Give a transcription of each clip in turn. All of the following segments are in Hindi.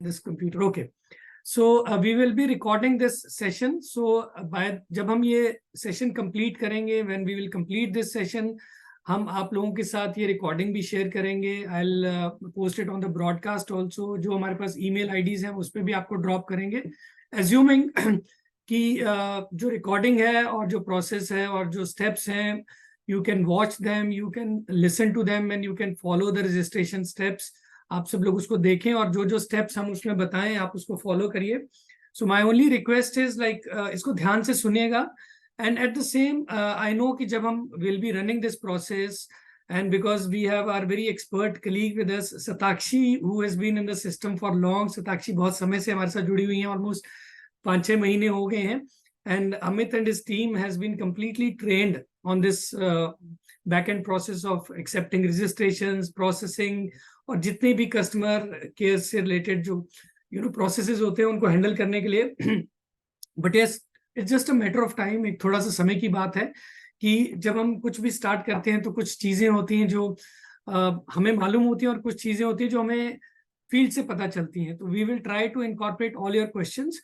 this computer. Okay. So we will be recording this session. So by जब हम ये session complete करेंगे, when we will complete this session, हम आप लोगों के साथ ये recording भी share करेंगे. I'll post it on the broadcast also. जो हमारे पास email IDs हैं उस पे भी आपको drop करेंगे. Assuming कि जो recording है और जो process है और जो steps हैं, you can watch them, you can listen to them, and you can follow the registration steps. आप सब लोग उसको देखें और जो जो स्टेप्स हम उसमें बताएं आप उसको फॉलो करिए. So my only request is like इसको ध्यान से सुनिएगा. And at the same I know कि जब हम will be running this process and because we have our very expert colleague with us Satakshi who has been in the system for long. Satakshi बहुत समय से हमारे साथ जुड़ी हुई हैं, ऑलमोस्ट 5-6 महीने हो गए हैं. And Amit and his team has been completely trained on this back end process of accepting registrations, processing और जितने भी कस्टमर केयर से रिलेटेड जो प्रोसेसेस होते हैं उनको हैंडल करने के लिए. But yes, it's just a matter of time. एक थोड़ा सा समय की बात है कि जब हम कुछ भी स्टार्ट करते हैं तो कुछ चीजें होती हैं जो हमें मालूम होती हैं और कुछ चीजें होती हैं जो हमें फील्ड से पता चलती हैं. तो we will try to incorporate all your questions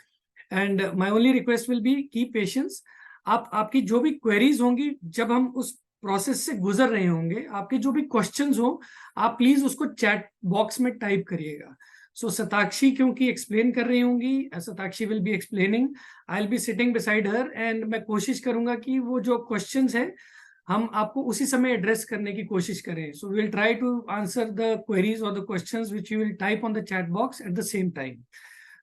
and my only request will be keep patience. आपकी जो भी क्वेरीज होंगी जब हम उस प्रोसेस से गुजर रहे होंगे, आपके जो भी क्वेश्चंस हो आप प्लीज उसको चैट बॉक्स में टाइप करिएगा. सो सताक्षी क्योंकि एक्सप्लेन कर रही होंगी, Satakshi will be explaining, I will be sitting beside her and मैं कोशिश करूंगा कि वो जो क्वेश्चंस है हम आपको उसी समय एड्रेस करने की कोशिश करें. So we will try to answer the queries और the questions which you will type on the chat box at the same time.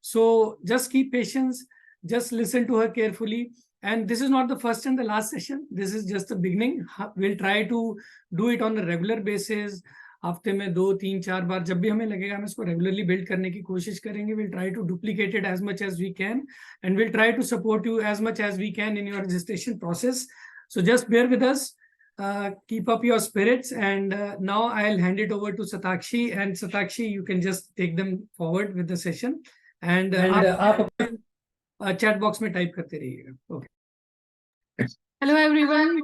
So just keep patience, just listen to her carefully. And this is not the first and the last session. This is just the beginning. We'll try to do it on a regular basis. हफ्ते में 2-3-4 बार जब भी हमें लगेगा हम इसको रेगुलरली बिल्ड करने की कोशिश करेंगे. We'll try to duplicate it as much as we can, and we'll try to support you as much as we can in your registration process. So just bear with us. Keep up your spirits, and now I'll hand it over to Satakshi. And Satakshi, you can just take them forward with the session. And आप चैट बॉक्स में टाइप करते रहिएगा. Okay. Hello everyone,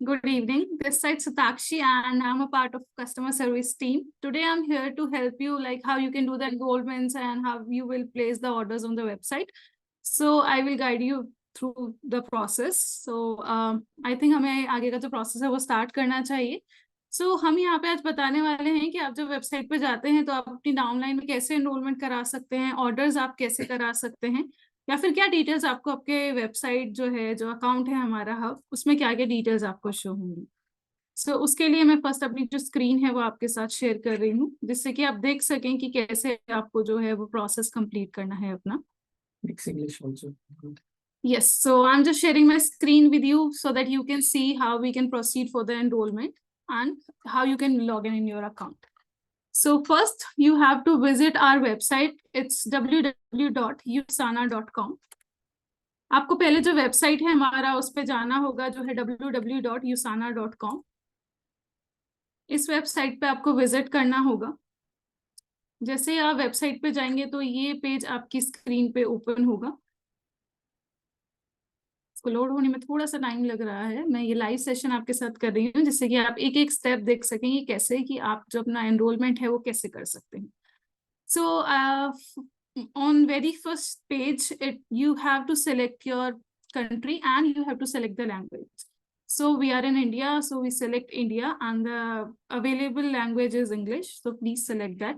good evening. This side Satakshi and I'm a part of customer service team. Today I'm here to help you like how you can do the enrollments and how you will place the orders on the website. So I will guide you through the process. So I think हमें आगे का जो process है वो start करना चाहिए. So हम यहाँ पे आज बताने वाले हैं कि आप जब वेबसाइट पे जाते हैं तो आप अपनी डाउनलाइन में कैसे एनरोलमेंट करा सकते हैं, ऑर्डर्स आप कैसे करा सकते हैं, या फिर क्या डिटेल्स आपको आपके वेबसाइट जो है, जो अकाउंट है हमारा हब, उसमें क्या क्या डिटेल्स आपको शो होंगी. सो उसके लिए मैं फर्स्ट अपनी जो स्क्रीन है वो आपके साथ शेयर कर रही हूँ जिससे कि आप देख सकें कि कैसे आपको जो है वो प्रोसेस कंप्लीट करना है अपना. Yes, so I'm just sharing my screen with you so that you can see how we can proceed for the enrollment and how you can log in your account. So first you have to visit our website. It's www.usana.com. आपको पहले जो वेबसाइट है हमारा उस पे जाना होगा जो है www.usana.com. इस वेबसाइट पे आपको विजिट करना होगा. जैसे आप वेबसाइट पे जाएंगे तो ये पेज आपकी स्क्रीन पे ओपन होगा. इसको लोड होने में थोड़ा सा टाइम लग रहा है. मैं ये लाइव सेशन आपके साथ कर रही हूँ जिससे कि आप एक एक स्टेप देख सकेंगे कैसे कि आप जो अपना एनरोलमेंट है वो कैसे कर सकते हैं. सो on very first page you have to select your country and you have to select the language. So we are in India, so we select India and the available language is English, so please select that.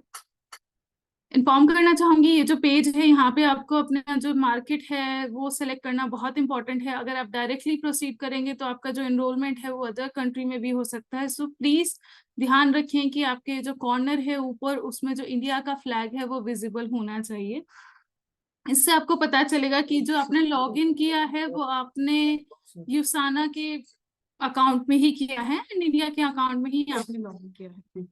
Inform करना चाहूंगी ये जो पेज है यहाँ पे आपको अपना जो मार्केट है वो सिलेक्ट करना बहुत इंपॉर्टेंट है. अगर आप डायरेक्टली प्रोसीड करेंगे तो आपका जो एनरोलमेंट है वो अदर कंट्री में भी हो सकता है. सो प्लीज ध्यान रखें कि आपके जो कॉर्नर है ऊपर उसमें जो इंडिया का फ्लैग है वो विजिबल होना चाहिए. इससे आपको पता चलेगा कि जो आपने लॉग इन किया है वो आपने यूसाना के अकाउंट में ही किया है एंड इंडिया के अकाउंट में ही आपने लॉग इन किया है.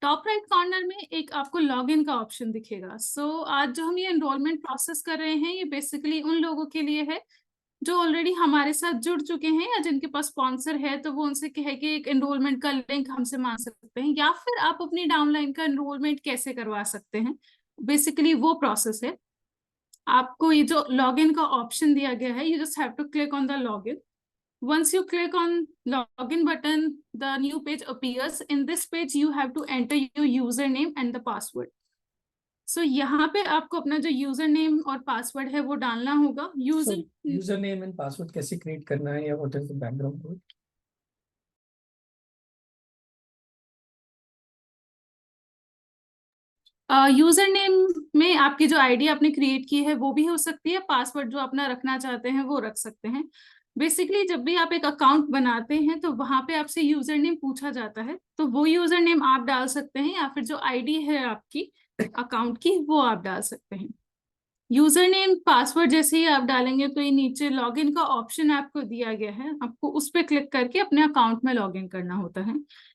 टॉप राइट कॉर्नर में एक आपको लॉगिन का ऑप्शन दिखेगा. सो आज जो हम ये एनरोलमेंट प्रोसेस कर रहे हैं ये बेसिकली उन लोगों के लिए है जो ऑलरेडी हमारे साथ जुड़ चुके हैं या जिनके पास स्पॉन्सर है तो वो उनसे कहे कि एक एनरोलमेंट का लिंक हमसे मांग सकते हैं या फिर आप अपनी डाउनलाइन का एनरोलमेंट कैसे करवा सकते हैं. बेसिकली वो प्रोसेस है. आपको ये जो लॉगिन का ऑप्शन दिया गया है, you just have to click on the login. Once you click on login button, the new page appears. In this page, you have to enter your username and the password. सो यहाँ पे आपको अपना जो यूजर नेम और पासवर्ड है वो डालना होगा। यूजर नेम एंड पासवर्ड कैसे क्रिएट करना है, या what is the background? User name में आपकी जो आईडी आपने क्रिएट की है वो भी हो सकती है, पासवर्ड जो अपना रखना चाहते हैं वो रख सकते हैं। बेसिकली जब भी आप एक अकाउंट बनाते हैं तो वहां पे आपसे यूजर नेम पूछा जाता है, तो वो यूजर नेम आप डाल सकते हैं, या फिर जो आईडी है आपकी अकाउंट की वो आप डाल सकते हैं। यूजर नेम पासवर्ड जैसे ही आप डालेंगे तो ये नीचे लॉगिन का ऑप्शन आपको दिया गया है, आपको उस पर क्लिक करके अपने अकाउंट में लॉगिन करना होता है।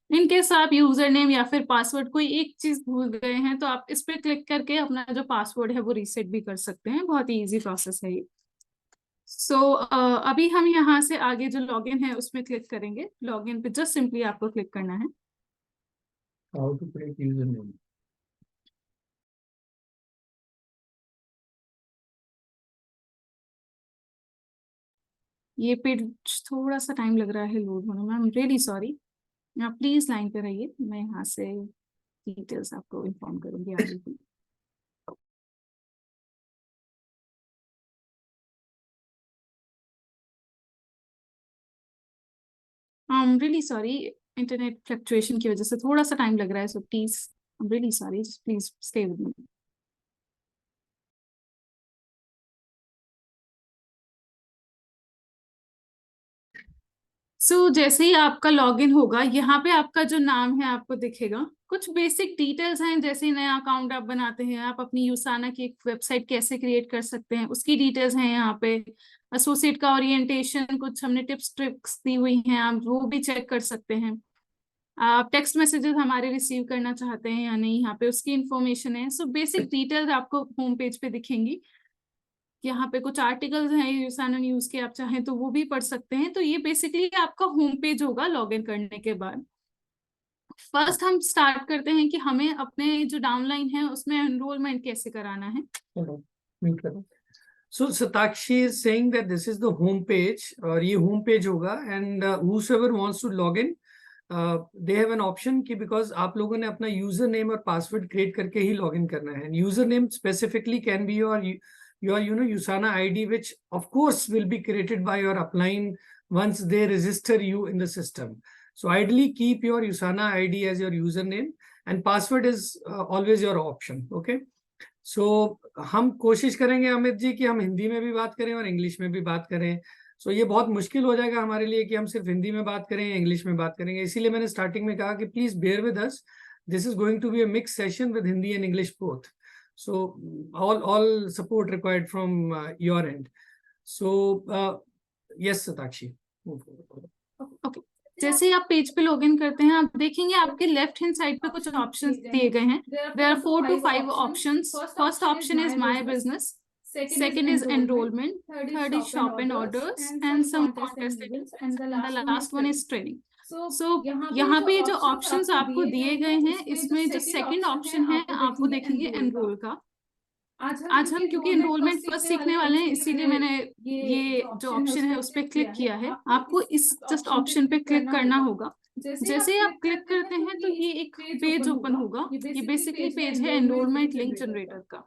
इन केस आप यूजर नेम या फिर पासवर्ड कोई एक चीज भूल गए हैं तो आप इस पे क्लिक करके अपना जो पासवर्ड है वो रीसेट भी कर सकते हैं। बहुत ही इजी प्रोसेस है ये। सो अभी हम यहाँ से आगे जो लॉगिन है उसमें क्लिक करेंगे। लॉगिन पे जस्ट सिंपली आपको क्लिक करना है। How to create user name? ये पेज थोड़ा सा टाइम लग रहा है लोड होने में, आई एम रियली सॉरी। आप प्लीज लाइन पे रहिए, मैं यहाँ से डिटेल्स आपको इन्फॉर्म करूंगी आगे की। I am really sorry, internet fluctuation की वजह से थोड़ा सा टाइम लग रहा है, so please I am really sorry, please stay with me. So जैसे ही आपका लॉगिन होगा यहाँ पे आपका जो नाम है आपको दिखेगा। कुछ बेसिक डिटेल्स हैं, जैसे नया अकाउंट आप बनाते हैं, आप अपनी यूसाना की एक वेबसाइट कैसे क्रिएट कर सकते हैं उसकी डिटेल्स हैं यहाँ पे। एसोसिएट का ओरिएंटेशन, कुछ हमने टिप्स ट्रिक्स दी हुई हैं, आप वो भी चेक कर सकते हैं। आप टेक्स्ट मैसेजेस हमारे रिसीव करना चाहते हैं या नहीं, यहाँ पे उसकी इंफॉर्मेशन है। सो बेसिक डिटेल्स आपको होम पेज पे दिखेंगी। यहाँ पे कुछ आर्टिकल्स हैं यूसाना न्यूज के, आप चाहें तो वो भी पढ़ सकते हैं। तो ये बेसिकली आपका होम पेज होगा लॉगिन करने के बाद। फर्स्ट हम स्टार्ट करते हैं कि हमें अपने जो डाउनलाइन है उसमें एनरोलमेंट कैसे कराना है। म्यूट करो। So Satakshi is saying that this is the home page, और ये home page होगा, and whosoever wants to log in, they have an option कि because आप लोगों ने अपना यूजर नेम और पासवर्ड क्रिएट करके ही लॉग इन करना है। User name specifically can be your Usana ID, which of course will be created by your upline once they register you in the system. So ideally keep your Usana ID as your username, and password is always your option. Okay. सो हम कोशिश करेंगे अमित जी कि हम हिंदी में भी बात करें और इंग्लिश में भी बात करें। सो ये बहुत मुश्किल हो जाएगा हमारे लिए कि हम सिर्फ हिंदी में बात करें या इंग्लिश में बात करेंगे, इसीलिए मैंने स्टार्टिंग में कहा कि please bear with us, this is going to be a mix session with Hindi and English both. So all support required from your end. So yes Satakshi. Okay, जैसे ही आप पेज पे लॉगिन करते हैं आप देखेंगे आपके लेफ्ट हैंड साइड पे कुछ ऑप्शंस दिए गए हैं। There are 4 to 5 options. First option is my business, second is enrolment, third is shop and orders and some contest events, and the last one is training. So यहाँ पे जो ऑप्शंस आपको दिए गए हैं इसमें जो सेकंड ऑप्शन है आप वो देखेंगे एनरोल का। आज हम क्योंकि एनरोलमेंट फर्स्ट सीखने वाले हैं इसीलिए मैंने ये जो ऑप्शन है उस पर क्लिक किया है। आपको इस जस्ट ऑप्शन पे क्लिक करना होगा। जैसे ही आप क्लिक करते हैं तो ये एक पेज ओपन होगा। ये बेसिकली पेज है एनरोलमेंट लिंक जनरेटर का।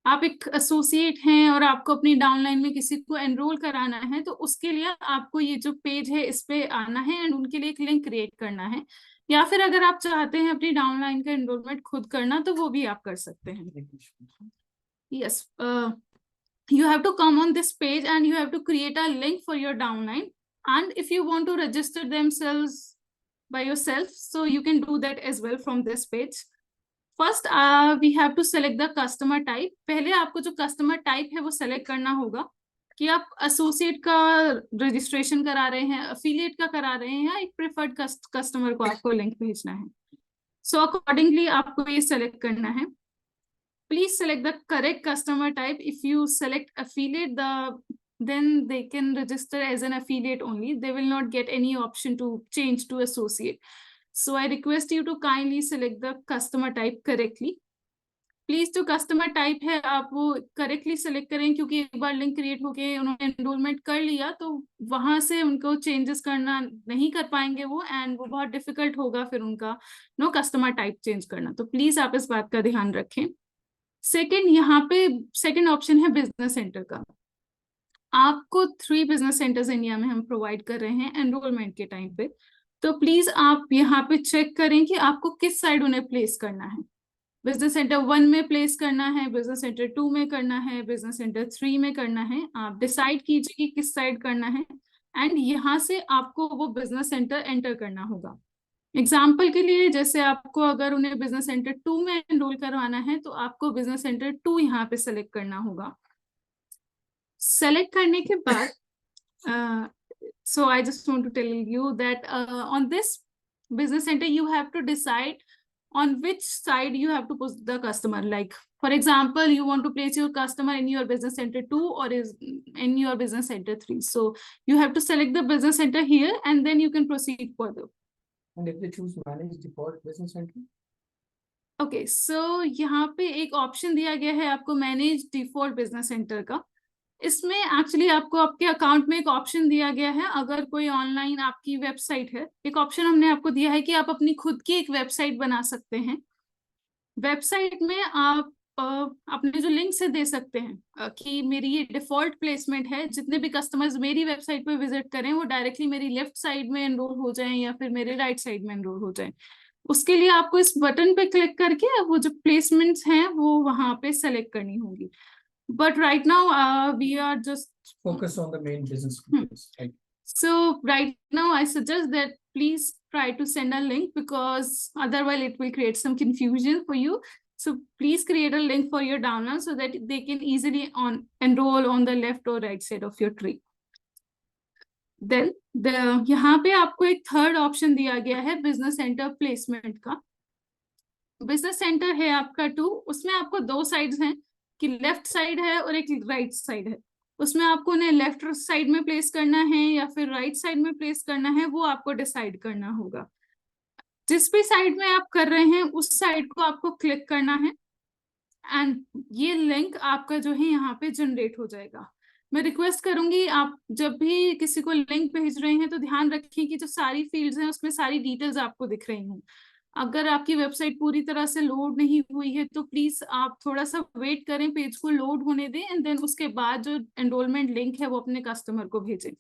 आप एक एसोसिएट हैं और आपको अपनी डाउनलाइन में किसी को एनरोल कराना है तो उसके लिए आपको ये जो पेज है इस पे आना है एंड उनके लिए एक लिंक क्रिएट करना है। या फिर अगर आप चाहते हैं अपनी डाउनलाइन का एनरोलमेंट खुद करना तो वो भी आप कर सकते हैं। Yes, you have to come on this page and you have to create a link for your downline. And if you want to register themselves by yourself, so you can do that as well from this page. First, we have to select the customer type. पहले आपको जो customer type है वो select करना होगा कि आप associate का registration करा रहे हैं, affiliate का करा रहे हैं या एक preferred customer को आपको link भेजना है। So accordingly आपको ये select करना है। Please select the correct customer type. If you select affiliate, then they can register as an affiliate only. They will not get any option to change to associate. So I request you to kindly select the customer type correctly. Please जो कस्टमर टाइप है आप वो करेक्टली सेलेक्ट करें, क्योंकि एक बार लिंक क्रिएट होके उन्होंने एनरोलमेंट कर लिया तो वहां से उनको चेंजेस करना नहीं कर पाएंगे वो, एंड वो बहुत डिफिकल्ट होगा फिर उनका कस्टमर टाइप चेंज करना। तो प्लीज आप इस बात का ध्यान रखें। सेकंड, यहाँ पे सेकंड ऑप्शन है बिजनेस सेंटर का। आपको 3 बिजनेस सेंटर्स इंडिया में हम प्रोवाइड कर रहे हैं एनरोलमेंट के टाइम पे। तो प्लीज आप यहाँ पे चेक करें कि आपको किस साइड उन्हें प्लेस करना है। बिजनेस सेंटर 1 में प्लेस करना है, बिजनेस सेंटर 2 में करना है, बिजनेस सेंटर 3 में करना है। आप डिसाइड कीजिए कि किस साइड करना है एंड यहाँ से आपको वो बिजनेस सेंटर एंटर करना होगा। एग्जाम्पल के लिए, जैसे आपको अगर उन्हें बिजनेस सेंटर 2 में एनरोल करवाना है तो आपको बिजनेस सेंटर 2 यहाँ पे सेलेक्ट करना होगा। सेलेक्ट करने के बाद so I just want to tell you that on this business center you have to decide on which side you have to put the customer. Like for example, you want to place your customer in your business center 2 or is in your business center 3. So you have to select the business center here and then you can proceed further. And if they choose manage default business center? Okay, so यहाँ पे एक ऑप्शन दिया गया है आपको मैनेज डिफॉल्ट बिजनेस सेंटर का। इसमें एक्चुअली आपको आपके अकाउंट में एक ऑप्शन दिया गया है। अगर कोई ऑनलाइन आपकी वेबसाइट है, एक ऑप्शन हमने आपको दिया है कि आप अपनी खुद की एक वेबसाइट बना सकते हैं। वेबसाइट में आप अपने जो लिंक से दे सकते हैं कि मेरी ये डिफॉल्ट प्लेसमेंट है, जितने भी कस्टमर्स मेरी वेबसाइट पे विजिट करें वो डायरेक्टली मेरी लेफ्ट साइड में एनरोल हो जाएं या फिर मेरे राइट साइड में एनरोल हो जाएं। उसके लिए आपको इस बटन पे क्लिक करके वो जो प्लेसमेंट्स हैं वो वहां पे सेलेक्ट करनी होगी। But right now, we are just focus on the main business. Right. So right now, I suggest that please try to send a link because otherwise it will create some confusion for you. So please create a link for your download so that they can easily enroll on the left or right side of your tree. Then यहाँ पे आपको एक थर्ड ऑप्शन दिया गया है बिजनेस सेंटर प्लेसमेंट का। बिजनेस सेंटर है आपका 2, उसमें आपको 2 साइड्स हैं कि लेफ्ट साइड है और एक राइट साइड है। उसमें आपको उन्हें लेफ्ट साइड में प्लेस करना है या फिर राइट साइड में प्लेस करना है, वो आपको डिसाइड करना होगा। जिस भी साइड में आप कर रहे हैं उस साइड को आपको क्लिक करना है एंड ये लिंक आपका जो है यहाँ पे जनरेट हो जाएगा। मैं रिक्वेस्ट करूंगी, आप जब भी किसी को लिंक भेज रहे हैं तो ध्यान रखें कि जो सारी फील्ड्स हैं उसमें सारी डिटेल्स आपको दिख रही हूँ। अगर आपकी वेबसाइट पूरी तरह से लोड नहीं हुई है तो प्लीज आप थोड़ा सा वेट करें, पेज को लोड होने दें एंड देन उसके बाद जो एनरोलमेंट लिंक है वो अपने कस्टमर को भेजें।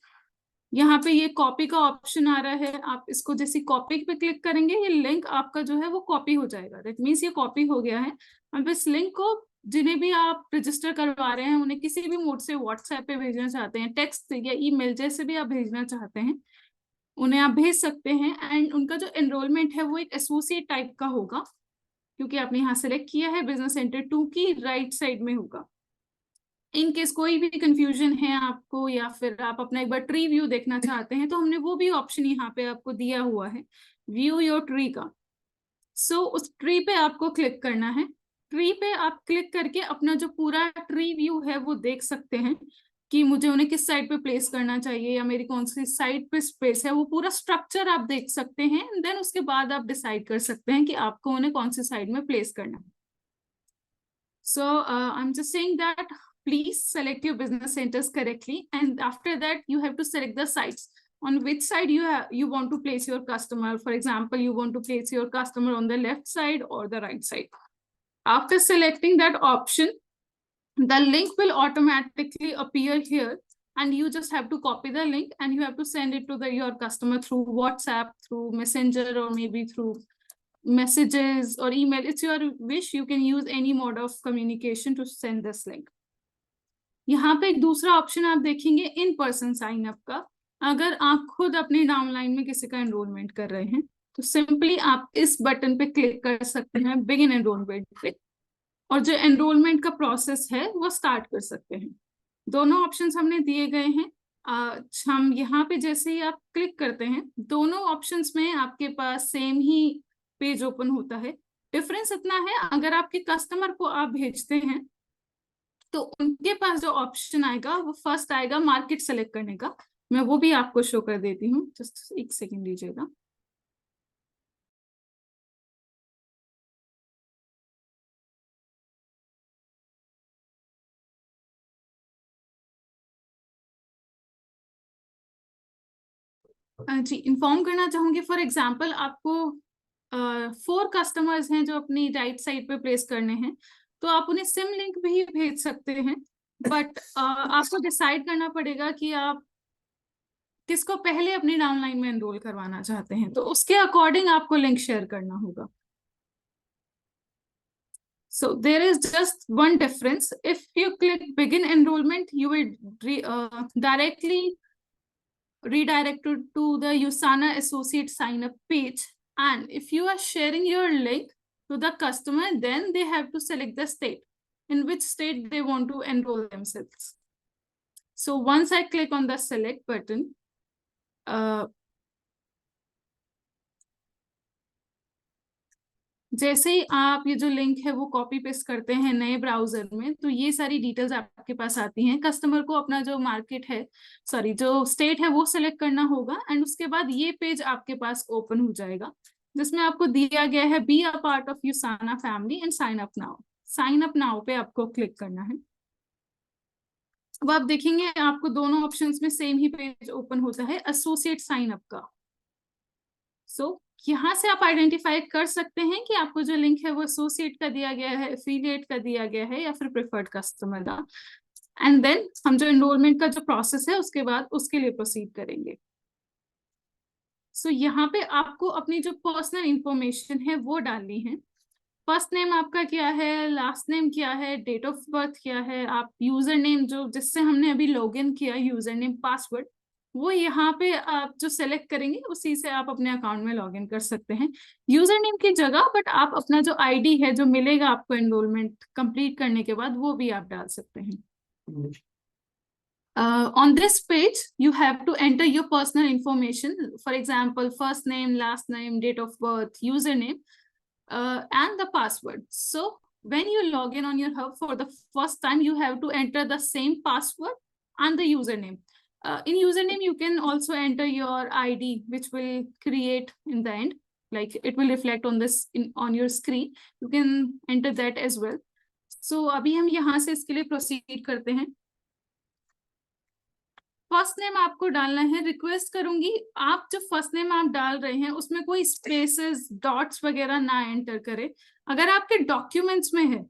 यहाँ पे ये कॉपी का ऑप्शन आ रहा है, आप इसको जैसे कॉपी पे क्लिक करेंगे ये लिंक आपका जो है वो कॉपी हो जाएगा। दैट मीन्स ये कॉपी हो गया है। अब इस लिंक को जिन्हें भी आप रजिस्टर करवा रहे हैं उन्हें किसी भी मोड से व्हाट्सएप पे भेजना चाहते हैं, टेक्स्ट या ईमेल जैसे भी आप भेजना चाहते हैं उन्हें आप भेज सकते हैं। एंड उनका जो एनरोलमेंट है वो एक एसोसिएट टाइप का होगा क्योंकि आपने यहाँ सेलेक्ट किया है बिजनेस सेंटर 2 की राइट साइड में होगा। इन केस कोई भी कंफ्यूजन है आपको या फिर आप अपना एक बार ट्री व्यू देखना चाहते हैं तो हमने वो भी ऑप्शन यहाँ पे आपको दिया हुआ है, व्यू योर ट्री का। सो उस ट्री पे आपको क्लिक करना है। ट्री पे आप क्लिक करके अपना जो पूरा ट्री व्यू है वो देख सकते हैं कि मुझे उन्हें किस साइड पे प्लेस करना चाहिए या मेरी कौन सी साइड पे स्पेस है, वो पूरा स्ट्रक्चर आप देख सकते हैं। देन उसके बाद आप डिसाइड कर सकते हैं कि आपको उन्हें कौन सी साइड में प्लेस करना है। So I am just saying that please select your business centers correctly and after that you have to select the sites on which side you want to place your customer. For example, you want to place your customer on the left side or the right side. After selecting that option, the link will automatically appear here and you just have to copy the link and you have to send it to your customer through WhatsApp, through Messenger, or maybe through messages or email. It's your wish. You can use any mode of communication to send this link. यहाँ पे एक दूसरा ऑप्शन आप देखेंगे इन पर्सन साइन अप का। अगर आप खुद अपने डाउनलाइन में किसी का एनरोलमेंट कर रहे हैं तो सिंपली आप इस बटन पे क्लिक कर सकते हैं बिगिन एनरोलमेंट पे और जो एनरोलमेंट का प्रोसेस है वो स्टार्ट कर सकते हैं। दोनों ऑप्शंस हमने दिए गए हैं। हम यहाँ पे जैसे ही आप क्लिक करते हैं दोनों ऑप्शंस में आपके पास सेम ही पेज ओपन होता है। डिफरेंस इतना है, अगर आपके कस्टमर को आप भेजते हैं तो उनके पास जो ऑप्शन आएगा वो फर्स्ट आएगा मार्केट सेलेक्ट करने का। मैं वो भी आपको शो कर देती हूँ, जस्ट एक सेकंड दीजिएगा। जी, इन्फॉर्म करना चाहूंगी फॉर एग्जांपल आपको 4 कस्टमर्स हैं जो अपनी राइट साइड पे प्लेस करने हैं। तो आप उन्हें सिम लिंक भी भेज सकते हैं, बट आपको डिसाइड करना पड़ेगा कि आप किसको पहले अपनी डाउनलाइन में एनरोल करवाना चाहते हैं, तो उसके अकॉर्डिंग आपको लिंक शेयर करना होगा. So there is just one difference. If you click begin enrollment, you will directly redirected to the USANA Associate sign up page. And if you are sharing your link to the customer, then they have to select the state, in which state they want to enroll themselves. So once I click on the select button, जैसे ही आप ये जो लिंक है वो कॉपी पेस्ट करते हैं नए ब्राउजर में, तो ये सारी डिटेल्स आपके पास आती हैं. कस्टमर को अपना जो मार्केट है, सॉरी जो स्टेट है वो सिलेक्ट करना होगा, एंड उसके बाद ये पेज आपके पास ओपन हो जाएगा जिसमें आपको दिया गया है be a part of Usana family and sign up now. Sign up now पे आपको क्लिक करना है. अब आप देखेंगे आपको दोनों ऑप्शंस में सेम ही पेज ओपन होता है, एसोसिएट साइन अप का. सो यहाँ से आप आइडेंटिफाई कर सकते हैं कि आपको जो लिंक है वो एसोसिएट का दिया गया है, एफिलिएट का दिया गया है, या फिर प्रेफर्ड कस्टमर का. एंड देन हम जो एनरोलमेंट का जो प्रोसेस है उसके बाद उसके लिए प्रोसीड करेंगे. सो यहाँ पे आपको अपनी जो पर्सनल इंफॉर्मेशन है वो डालनी है. फर्स्ट नेम आपका क्या है, लास्ट नेम क्या है, डेट ऑफ बर्थ क्या है, आप यूजर नेम जो जिससे हमने अभी लॉगिन किया यूजर नेम पासवर्ड, वो यहाँ पे आप जो सेलेक्ट करेंगे उसी से आप अपने अकाउंट में लॉगिन कर सकते हैं यूजर नेम की जगह. बट आप अपना जो आईडी है जो मिलेगा आपको एनरोलमेंट कंप्लीट करने के बाद वो भी आप डाल सकते हैं. On this page you have to enter your personal information, for example first name, last name, date of birth, username, and the password. So when you log in on your hub for the first time, you have to enter the same password and the username. In username you can also enter your ID which will create in the end, like it will reflect on this on your screen. You can enter that as well. So अभी हम यहाँ से इसके लिए प्रोसीड करते हैं. फर्स्ट नेम आपको डालना है. रिक्वेस्ट करूंगी आप जो फर्स्ट नेम आप डाल रहे हैं उसमें कोई स्पेसेस डॉट्स वगैरह ना एंटर करें. अगर आपके डॉक्यूमेंट्स में है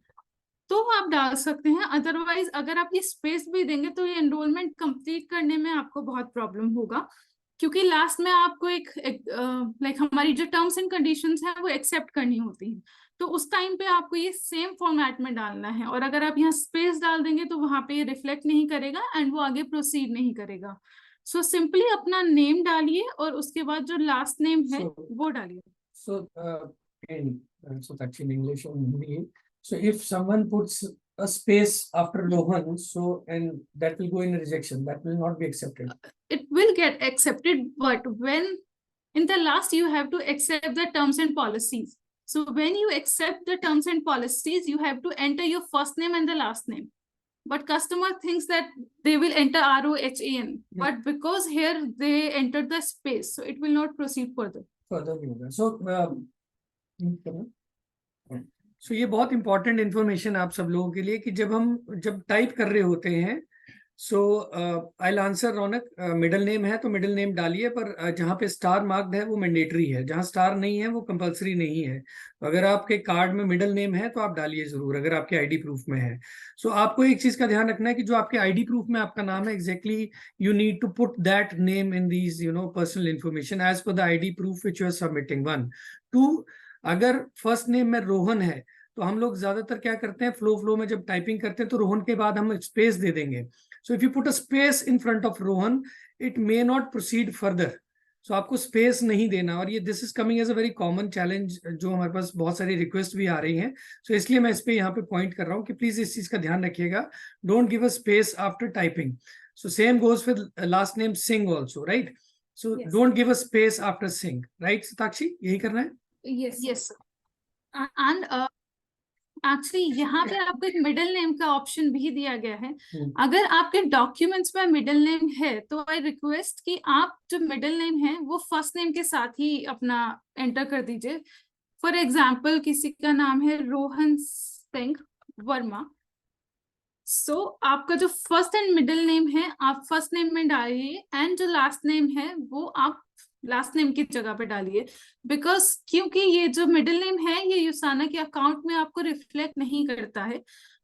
तो आप डाल सकते हैं, अदरवाइज अगर आप ये स्पेस भी देंगे तो ये एनरोलमेंट कंप्लीट करने में आपको बहुत प्रॉब्लम होगा, क्योंकि लास्ट में आपको एक लाइक हमारी जो टर्म्स एंड कंडीशंस हैं वो एक्सेप्ट करनी होती हैं. तो उस टाइम पे आपको ये सेम फॉर्मेट में डालना है, और अगर आप यहाँ स्पेस डाल देंगे तो वहां पे ये रिफ्लेक्ट नहीं करेगा एंड वो आगे प्रोसीड नहीं करेगा. सो सिंपली अपना नेम डालिए और उसके बाद जो लास्ट नेम है वो डालिए. So that's in English or Hindi. So if someone puts a space after Rohan, so and that will go in rejection, that will not be accepted. It will get accepted, but when in the last you have to accept the terms and policies. So when you accept the terms and policies, you have to enter your first name and the last name. But customer thinks that they will enter ROHAN, but because here they entered the space, so it will not proceed further. So ये बहुत इंपॉर्टेंट इंफॉर्मेशन आप सब लोगों के लिए कि जब टाइप कर रहे होते हैं, so I will answer Raunak. Middle name है तो मिडिल नेम डालिए, पर जहाँ पे स्टार मार्क्ड है वो मैंडेटरी है, जहाँ स्टार नहीं है वो कंपलसरी नहीं है. अगर आपके कार्ड में मिडिल नेम है तो आप डालिए जरूर, अगर आपके आईडी प्रूफ में है. सो आपको एक चीज का ध्यान रखना है कि जो आपके आईडी प्रूफ में आपका नाम है, exactly you need to put that name in these personal information as per the ID proof which you are submitting. 1 2 अगर फर्स्ट नेम में रोहन है तो हम लोग ज्यादातर क्या करते हैं, फ्लो में जब टाइपिंग करते हैं तो रोहन के बाद हम स्पेस दे देंगे. So if you put a space in front of Rohan it may not proceed further. So आपको स्पेस नहीं देना, और ये this is coming as a very common challenge, जो हमारे पास बहुत सारी रिक्वेस्ट भी आ रही हैं. सो इसलिए मैं इस पे यहाँ पे पॉइंट कर रहा हूँ कि प्लीज इस चीज का ध्यान रखिएगा. Don't give a space after typing. So same goes with last name Singh also, right? So don't give a space after Singh, right Sakshi? यही करना है. Yes. And एक्चुअली यहाँ पे आपको एक मिडिल नेम का ऑप्शन भी दिया गया है. अगर आपके डॉक्यूमेंट्स में मिडिल नेम है तो आई रिक्वेस्ट कि आप जो मिडिल नेम है वो फर्स्ट नेम के साथ ही अपना एंटर कर दीजिए. फॉर एग्जाम्पल किसी का नाम है रोहन सिंह वर्मा, सो आपका जो फर्स्ट एंड मिडिल नेम है आप फर्स्ट नेम में डालिए, एंड जो लास्ट नेम है वो आप लास्ट नेम की जगह पे डालिए, बिकॉज क्योंकि ये जो मिडिल नेम है ये युसाना के अकाउंट में आपको रिफ्लेक्ट नहीं करता है,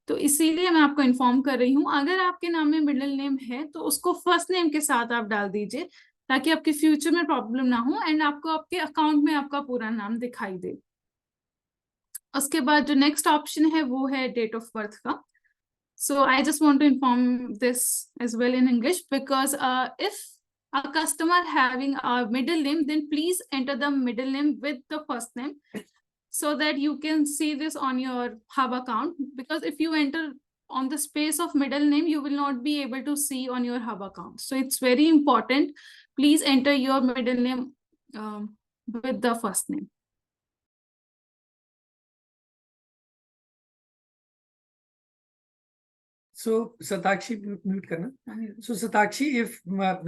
तो इसीलिए मैं आपको इन्फॉर्म कर रही हूँ। अगर आपके नाम में मिडिल नेम है तो उसको फर्स्ट नेम के साथ आप डाल दीजिए, ताकि आपके फ्यूचर में प्रॉब्लम ना हो एंड आपको आपके अकाउंट में आपका पूरा नाम दिखाई दे। उसके बाद जो नेक्स्ट ऑप्शन है वो है डेट ऑफ बर्थ का। So I just want to inform this as well in English, because if a customer having a middle name, then please enter the middle name with the first name, so that you can see this on your Hub account. Because if you enter on the space of middle name, you will not be able to see on your Hub account. So it's very important. Please enter your middle name with the first name. So Satakshi, mute karna. So Satakshi, if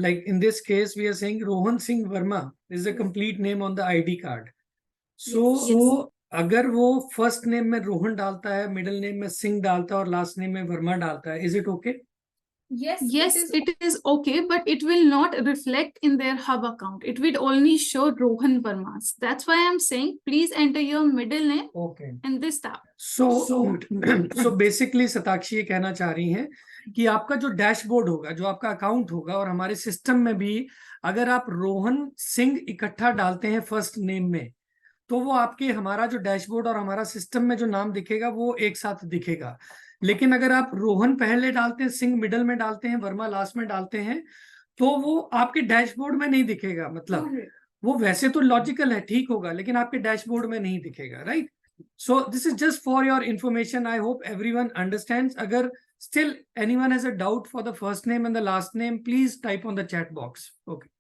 like in this case we are saying Rohan Singh Verma is the complete name on the ID card. So अगर वो फर्स्ट नेम में रोहन डालता है, मिडिल नेम में सिंह डालता है और लास्ट नेम में वर्मा डालता है, is it okay? Yes, it is okay, but it will not reflect in their Hub account. It will only show Rohan Verma's. That's why I'm saying please enter your middle name in this tab. So basically Satakshi ये कहना चाह रही हैं कि आपका जो डैशबोर्ड होगा, जो आपका अकाउंट होगा, और हमारे सिस्टम में भी अगर आप रोहन सिंह इकट्ठा डालते हैं फर्स्ट नेम में, तो वो आपके हमारा जो डैशबोर्ड और हमारा सिस्टम में जो नाम दिखेगा वो एक साथ दिखेगा। लेकिन अगर आप रोहन पहले डालते हैं, सिंह मिडल में डालते हैं, वर्मा लास्ट में डालते हैं, तो वो आपके डैशबोर्ड में नहीं दिखेगा। मतलब वो वैसे तो लॉजिकल है, ठीक होगा, लेकिन आपके डैशबोर्ड में नहीं दिखेगा, right? So this is just for your information. I hope everyone understands. अगर still anyone has a doubt for the first name and the last name, please type on the chat box. Okay.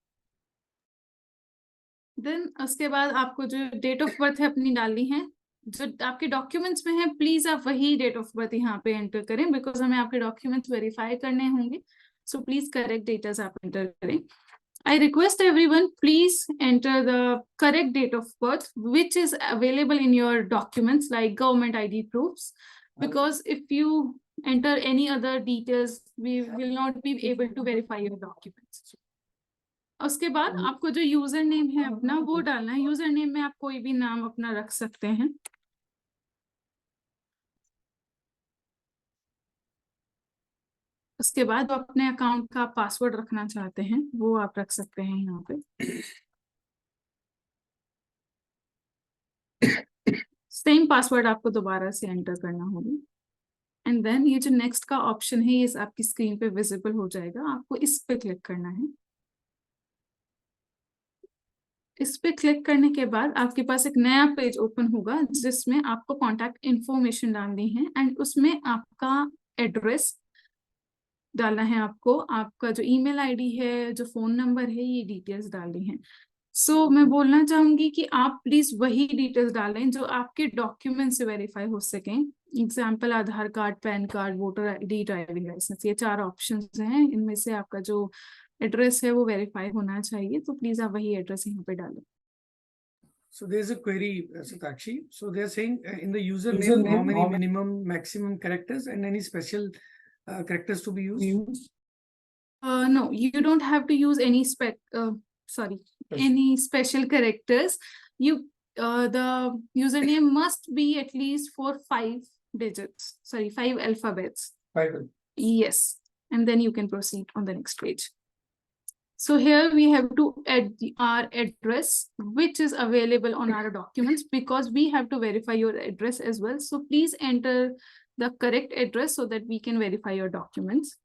Then उसके बाद आपको जो डेट ऑफ बर्थ है अपनी डालनी है, जो आपके डॉक्यूमेंट्स में है, प्लीज आप वही डेट ऑफ बर्थ यहाँ पे एंटर करें, बिकॉज हमें आपके डॉक्यूमेंट्स वेरीफाई करने होंगे। सो प्लीज करेक्ट डेटास आप एंटर करें। I request everyone, please enter the correct date of birth, which is available in your documents like government ID proofs, because if you enter any other details, we will not be able to verify your documents. उसके बाद आपको जो यूजर नेम है अपना वो डालना है। यूजर नेम में आप कोई भी नाम अपना रख सकते हैं। उसके बाद आप अपने अकाउंट का पासवर्ड रखना चाहते हैं वो आप रख सकते हैं यहाँ पे। सेम पासवर्ड आपको दोबारा से एंटर करना होगा। एंड देन ये जो नेक्स्ट का ऑप्शन है ये आपकी स्क्रीन पे विजिबल हो जाएगा, आपको इस पे क्लिक करना है। इस पे क्लिक करने के बाद आपके पास एक नया पेज ओपन होगा जिसमें आपको कॉन्टैक्ट इन्फॉर्मेशन डालनी है एंड उसमें आपका एड्रेस डालना है, आपको आपका जो ईमेल आईडी है, जो फोन नंबर है, ये डिटेल्स डालनी है। सो मैं बोलना चाहूंगी कि आप प्लीज वही डिटेल्स डालें जो आपके डॉक्यूमेंट से वेरीफाई हो सकें। Example Aadhaar card, PAN card, voter ID, driving licence, ये 4 ऑप्शंस हैं। इनमें से आपका जो एड्रेस है वो वेरीफाई होना चाहिए, तो प्लीज आप वही एड्रेस यहाँ पे डालें। So there's a query, Satakshi. So they're saying in the username, how many minimum, maximum characters and any special characters to be used? No, you don't have to use any any special characters. You the username must be at least for 5 digits. Sorry, 5 alphabets. 5. Yes, and then you can proceed on the next page. So here we have to add our address, which is available on our documents, because we have to verify your address as well. So please enter the correct address so that we can verify your documents.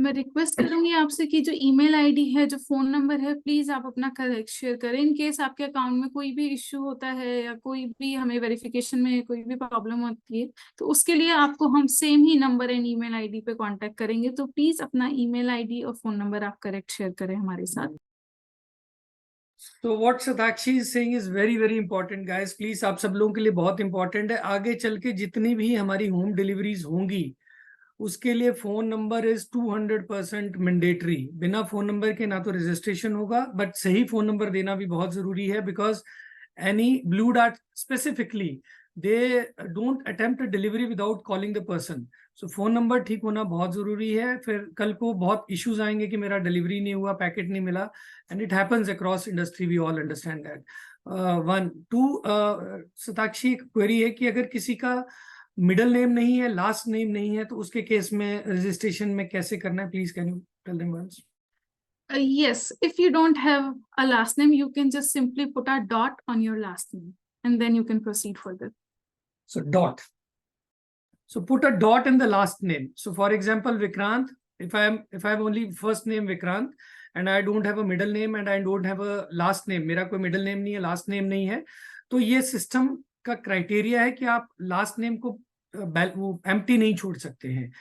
मैं रिक्वेस्ट करूंगी आपसे कि जो ईमेल आईडी है, जो फोन नंबर है, प्लीज आप अपना करेक्ट शेयर करें। इन केस आपके अकाउंट में कोई भी इश्यू होता है या कोई भी हमें वेरिफिकेशन में कोई भी प्रॉब्लम होती है, तो उसके लिए आपको हम same he number and email ID पे कांटेक्ट करेंगे। तो प्लीज अपना ईमेल आईडी और फोन नंबर आप करेक्ट शेयर करें हमारे साथ। तो what Satakshi is saying is very very important guys, please आप सब लोगों के लिए बहुत इंपॉर्टेंट है। आगे चल के जितनी भी हमारी होम डिलीवरीज होंगी उसके लिए फोन नंबर इज 200% मैंडेटरी। बिना फोन नंबर के ना तो रजिस्ट्रेशन होगा, बट सही फोन नंबर देना भी बहुत जरूरी है, because any blue dart specifically they don't attempt delivery without calling the person. So phone number ठीक होना बहुत जरूरी है। फिर कल को बहुत इश्यूज आएंगे कि मेरा डिलीवरी नहीं हुआ, पैकेट नहीं मिला, and it happens across industry, we all understand that. One two Satakshi, एक क्वेरी है कि अगर किसी का मिडल नेम नहीं है, लास्ट नेम नहीं है, तो उसके केस में रजिस्ट्रेशन में कैसे करना है? Please can you tell them once. Yes, if you don't have a last name, you can just simply put a dot on your last name and then you can proceed further. So dot. So put a dot in the last name. So for example, Vikrant, if I have only first name Vikrant and I don't have a middle name and I don't have a last name, मेरा कोई middle name नहीं है, last name नहीं है, तो ये सिस्टम का क्राइटेरिया है कि आप लास्ट नेम को वो एम्प्टी नहीं छोड़ सकते हैं।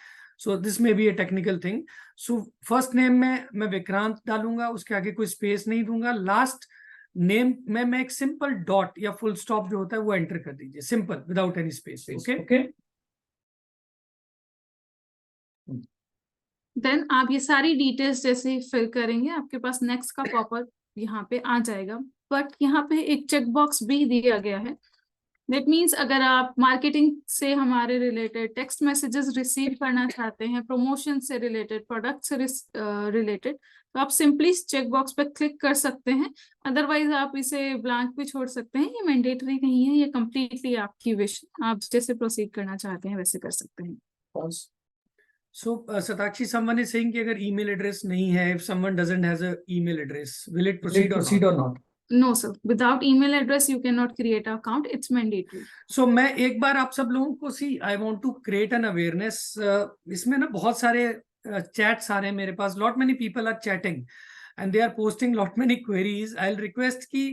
So this may be a technical thing. So first name में मैं विक्रांत डालूंगा, उसके आगे कोई स्पेस नहीं दूंगा। लास्ट नेम में मैं एक सिंपल डॉट या फुल स्टॉप जो होता है वो एंटर कर दीजिए, simple without any space. Okay then आप ये सारी डिटेल्स जैसे ही फिल करेंगे, आपके पास नेक्स्ट का पॉपअप यहाँ पे आ जाएगा। बट यहाँ पे एक चेक बॉक्स भी दिया गया है। दैट मीन्स अगर आप मार्केटिंग से हमारे रिलेटेड टेक्स्ट मैसेजेस रिसीव करना चाहते हैं, प्रमोशन से रिलेटेड, प्रोडक्ट से रिलेटेड, तो आप सिंपली इस चेक बॉक्स पे क्लिक कर सकते हैं। अदरवाइज आप इसे ब्लैंक भी छोड़ सकते हैं, ये मैंडेटरी नहीं है, ये कम्प्लीटली आपकी विश, आप जैसे प्रोसीड करना चाहते हैं वैसे कर सकते हैं। So Satakshi, someone is saying कि अगर email address नहीं है, if someone doesn't has a email address, will it proceed or not? No sir, without email address you cannot create an account, it's mandatory. So मैं एक बार आप सब लोगों को I want to create an awareness, इसमें ना बहुत सारे chats आ रहे हैं मेरे पास, lot many people are chatting and they are posting lot many queries. I'll request कि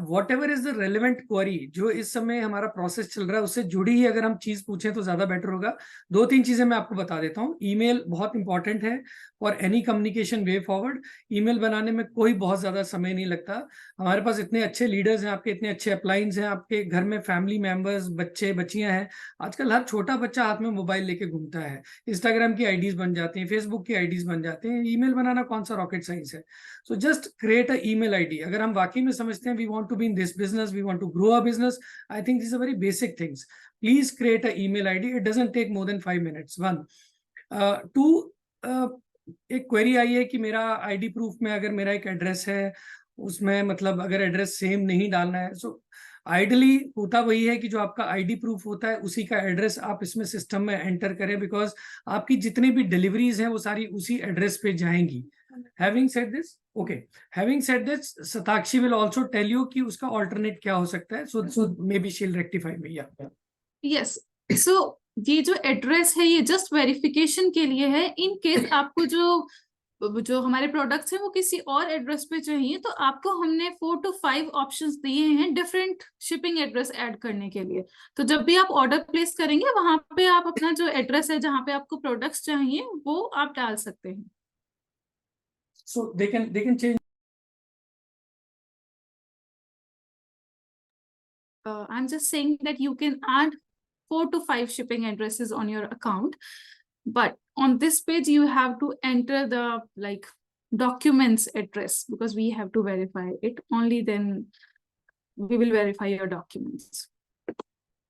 whatever is the relevant query जो इस समय हमारा प्रोसेस चल रहा है उससे जुड़ी ही अगर हम चीज पूछें तो ज्यादा बेटर होगा। दो तीन चीजें मैं आपको बता देता हूँ। ईमेल बहुत इंपॉर्टेंट है for any communication way forward. Email बनाने में कोई बहुत ज्यादा समय नहीं लगता। हमारे पास इतने अच्छे लीडर्स हैं, आपके इतने अच्छे अपलाइंस हैं, आपके घर में फैमिली मेंबर्स, बच्चे बच्चियां हैं। आजकल हर छोटा बच्चा हाथ में मोबाइल लेके घूमता है, इंस्टाग्राम की आईडीज बन जाती हैं, फेसबुक की आईडीज बन जाते हैं। ईमेल बनाना कौन सा रॉकेट साइंस है? So just create a email ID. अगर हम वाकई में समझते हैं we want to be in this business, we want to grow a business, I think this are very basic things. Please create a email ID, it doesn't take more than 5 minutes। One two, एक क्वेरी आई है कि मेरा आईडी प्रूफ में अगर मेरा एक एड्रेस है उसमें मतलब अगर एड्रेस सेम नहीं डालना है, सो आइडली होता वही है कि जो आपका आईडी प्रूफ होता है उसी का एड्रेस आप इसमें सिस्टम में एंटर करें, बिकॉज आपकी जितनी भी डिलीवरीज हैं वो सारी उसी एड्रेस पे जाएंगी। Having said this, okay, having said this, Satakshi will also tell you कि उसका alternate क्या हो सकता है, so maybe she'll rectify me, yeah. Yes, so ये जो एड्रेस है ये जस्ट वेरिफिकेशन के लिए है। इन केस आपको जो हमारे प्रोडक्ट्स हैं वो किसी और एड्रेस पे चाहिए तो आपको हमने 4 to 5 ऑप्शंस दिए हैं डिफरेंट शिपिंग एड्रेस ऐड करने के लिए। तो जब भी आप ऑर्डर प्लेस करेंगे वहां पे आप अपना जो एड्रेस है जहाँ पे आपको प्रोडक्ट्स चाहिए वो आप डाल सकते हैं। So they can change. I'm just saying that you can add 4 to 5 shipping addresses on your account, but on this page you have to enter the like documents address because we have to verify it, only then we will verify your documents.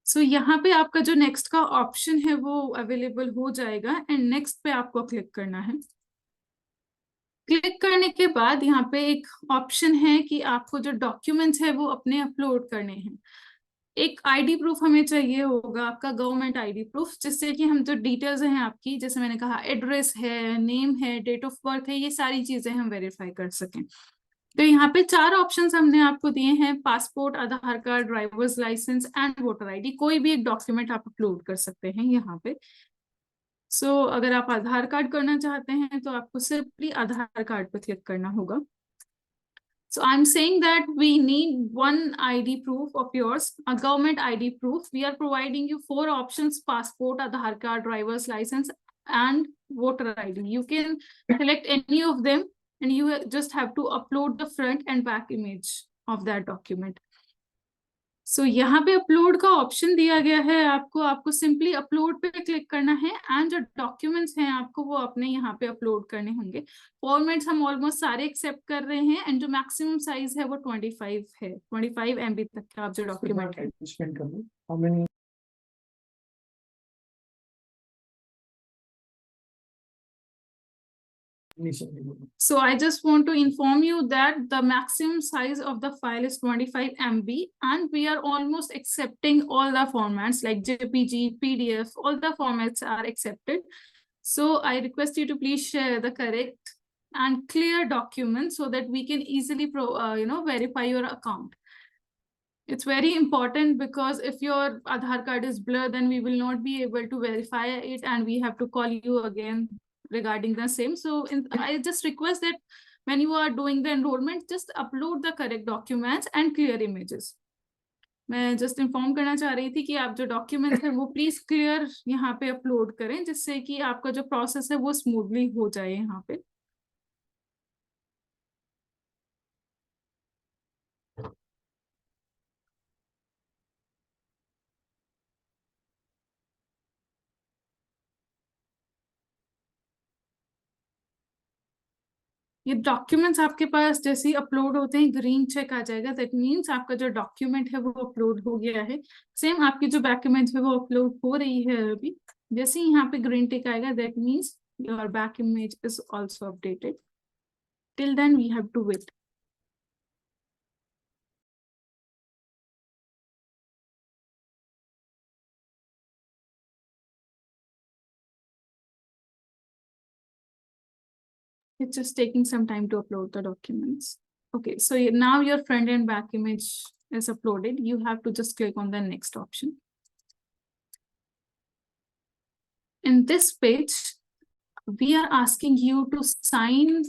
So यहाँ पे आपका जो next का option है वो available हो जाएगा and next पे आपको क्लिक करना है। क्लिक करने के बाद यहाँ पे एक ऑप्शन है कि आपको जो डॉक्यूमेंट्स है वो अपने अपलोड करने हैं। एक आईडी प्रूफ हमें चाहिए होगा, आपका गवर्नमेंट आईडी प्रूफ, जिससे कि हम जो डिटेल्स हैं आपकी, जैसे मैंने कहा एड्रेस है, नेम है, डेट ऑफ बर्थ है, ये सारी चीजें हम वेरीफाई कर सकें। तो यहाँ पे 4 ऑप्शंस हमने आपको दिए हैं, passport, Aadhaar card, driver's licence and voter ID. कोई भी एक डॉक्यूमेंट आप अपलोड कर सकते हैं यहाँ पे। सो अगर आप आधार कार्ड करना चाहते हैं तो आपको सिर्फ आधार कार्ड पर क्लिक करना होगा. So I'm saying that we need one ID proof of yours, a government ID proof. We are providing you 4 options: passport, Aadhaar card, driver's license, and voter ID. You can select any of them and you just have to upload the front and back image of that document. So यहाँ पे अपलोड का ऑप्शन दिया गया है आपको. आपको सिंपली अपलोड पे क्लिक करना है एंड जो डॉक्यूमेंट्स हैं आपको वो अपने यहाँ पे अपलोड करने होंगे. फॉर्मेट्स हम ऑलमोस्ट सारे एक्सेप्ट कर रहे हैं एंड जो मैक्सिमम साइज है वो 25 है. 25 MB तक का आप जो डॉक्यूमेंट है. So I just want to inform you that the maximum size of the file is 25 MB and we are almost accepting all the formats like JPG, PDF, all the formats are accepted. So I request you to please share the correct and clear documents so that we can easily verify your account. It's very important because if your Aadhaar card is blurred, then we will not be able to verify it and we have to call you again regarding the same. So I just request that when you are doing the enrollment, just upload the correct documents and clear images. मैं just inform करना चाह रही थी कि आप जो documents हैं वो please clear यहाँ पे upload करें जिससे कि आपका जो process है वो smoothly हो जाए यहाँ पे. ये डॉक्यूमेंट्स आपके पास जैसे ही अपलोड होते हैं ग्रीन चेक आ जाएगा. दैट मीन्स आपका जो डॉक्यूमेंट है वो अपलोड हो गया है. सेम आपकी जो बैक इमेज है वो अपलोड हो रही है अभी. जैसे ही यहाँ पे ग्रीन टिक आएगा that means your back image is also updated. Till then we have to wait. It's just taking some time to upload the documents. Okay, so now your front and back image is uploaded. You have to just click on the next option. In this page, we are asking you to sign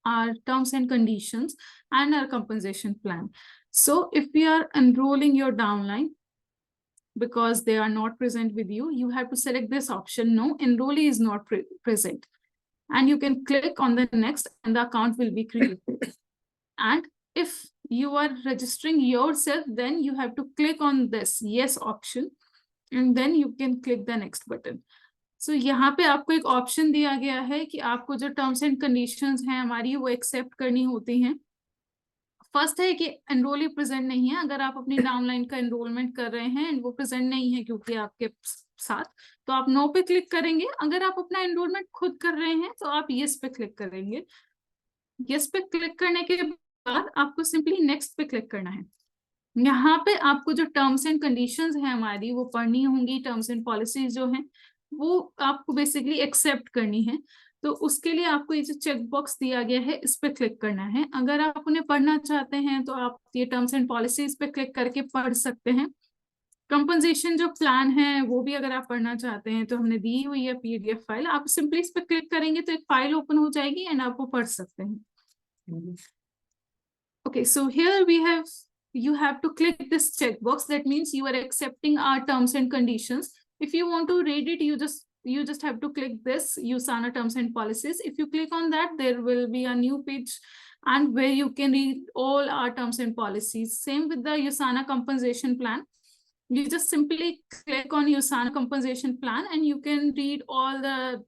our terms and conditions and our compensation plan. So if we are enrolling your downline, because they are not present with you, you have to select this option, no, enrollee is not present. And you can click on the next and the account will be created. And if you are registering yourself, then you have to click on this yes option and then you can click the next button. So यहाँ पे आपको एक ऑप्शन दिया गया है कि आपको जो टर्म्स एंड कंडीशंस हैं हमारी वो एक्सेप्ट करनी होती हैं. फर्स्ट है कि एनरोली प्रेजेंट नहीं है. अगर आप अपनी डाउनलाइन का एनरोलमेंट कर रहे हैं एंड वो प्रेजेंट नहीं है क्योंकि आपके साथ, तो आप नो पे क्लिक करेंगे. अगर आप अपना एनरोलमेंट खुद कर रहे हैं तो आप यस पे क्लिक करेंगे. यस पे क्लिक करने के बाद आपको सिंपली नेक्स्ट पे क्लिक करना है. यहाँ पे आपको जो टर्म्स एंड कंडीशंस हैं हमारी वो पढ़नी होंगी. टर्म्स एंड पॉलिसीज जो हैं वो आपको बेसिकली एक्सेप्ट करनी है. तो उसके लिए आपको ये जो चेक बॉक्स दिया गया है इस पे क्लिक करना है. अगर आप उन्हें पढ़ना चाहते हैं तो आप ये टर्म्स एंड पॉलिसीज पे क्लिक करके पढ़ सकते हैं. कंपनसेशन जो प्लान है वो भी अगर आप पढ़ना चाहते हैं तो हमने दी हुई है PDF फाइल. आप सिंपली इस पे क्लिक करेंगे तो एक फाइल ओपन हो जाएगी एंड आप वो पढ़ सकते हैं. Okay, so here we have, you have to click this checkbox. That means you are accepting our terms and conditions. If you want to read it, you just have to click this USANA terms and policies. If you click on that, there will be a new page and where you can read all our terms and policies. Same with the USANA compensation plan. You just simply click on USANA compensation plan and you can read all the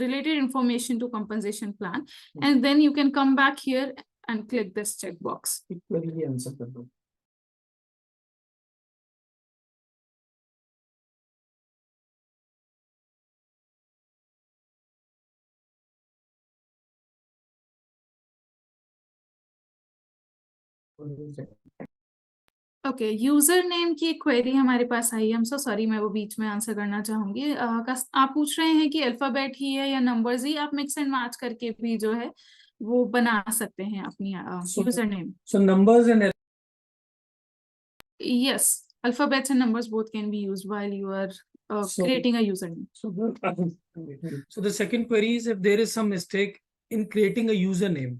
related information to compensation plan. And then you can come back here and click this checkbox. Okay, user name की क्वेरी हमारे पास आई है. हम सो सॉरी, मैं वो बीच में आंसर करना चाहूंगी. आप पूछ रहे हैं कि अल्फाबेट ही है या नंबर्स ही. आप मिक्स एंड मैच करके भी जो है वो बना सकते हैं अपनी user name. So numbers and Yes, alphabets and numbers both can be used while you are creating a username. So the second query is, if there is some mistake in creating a username,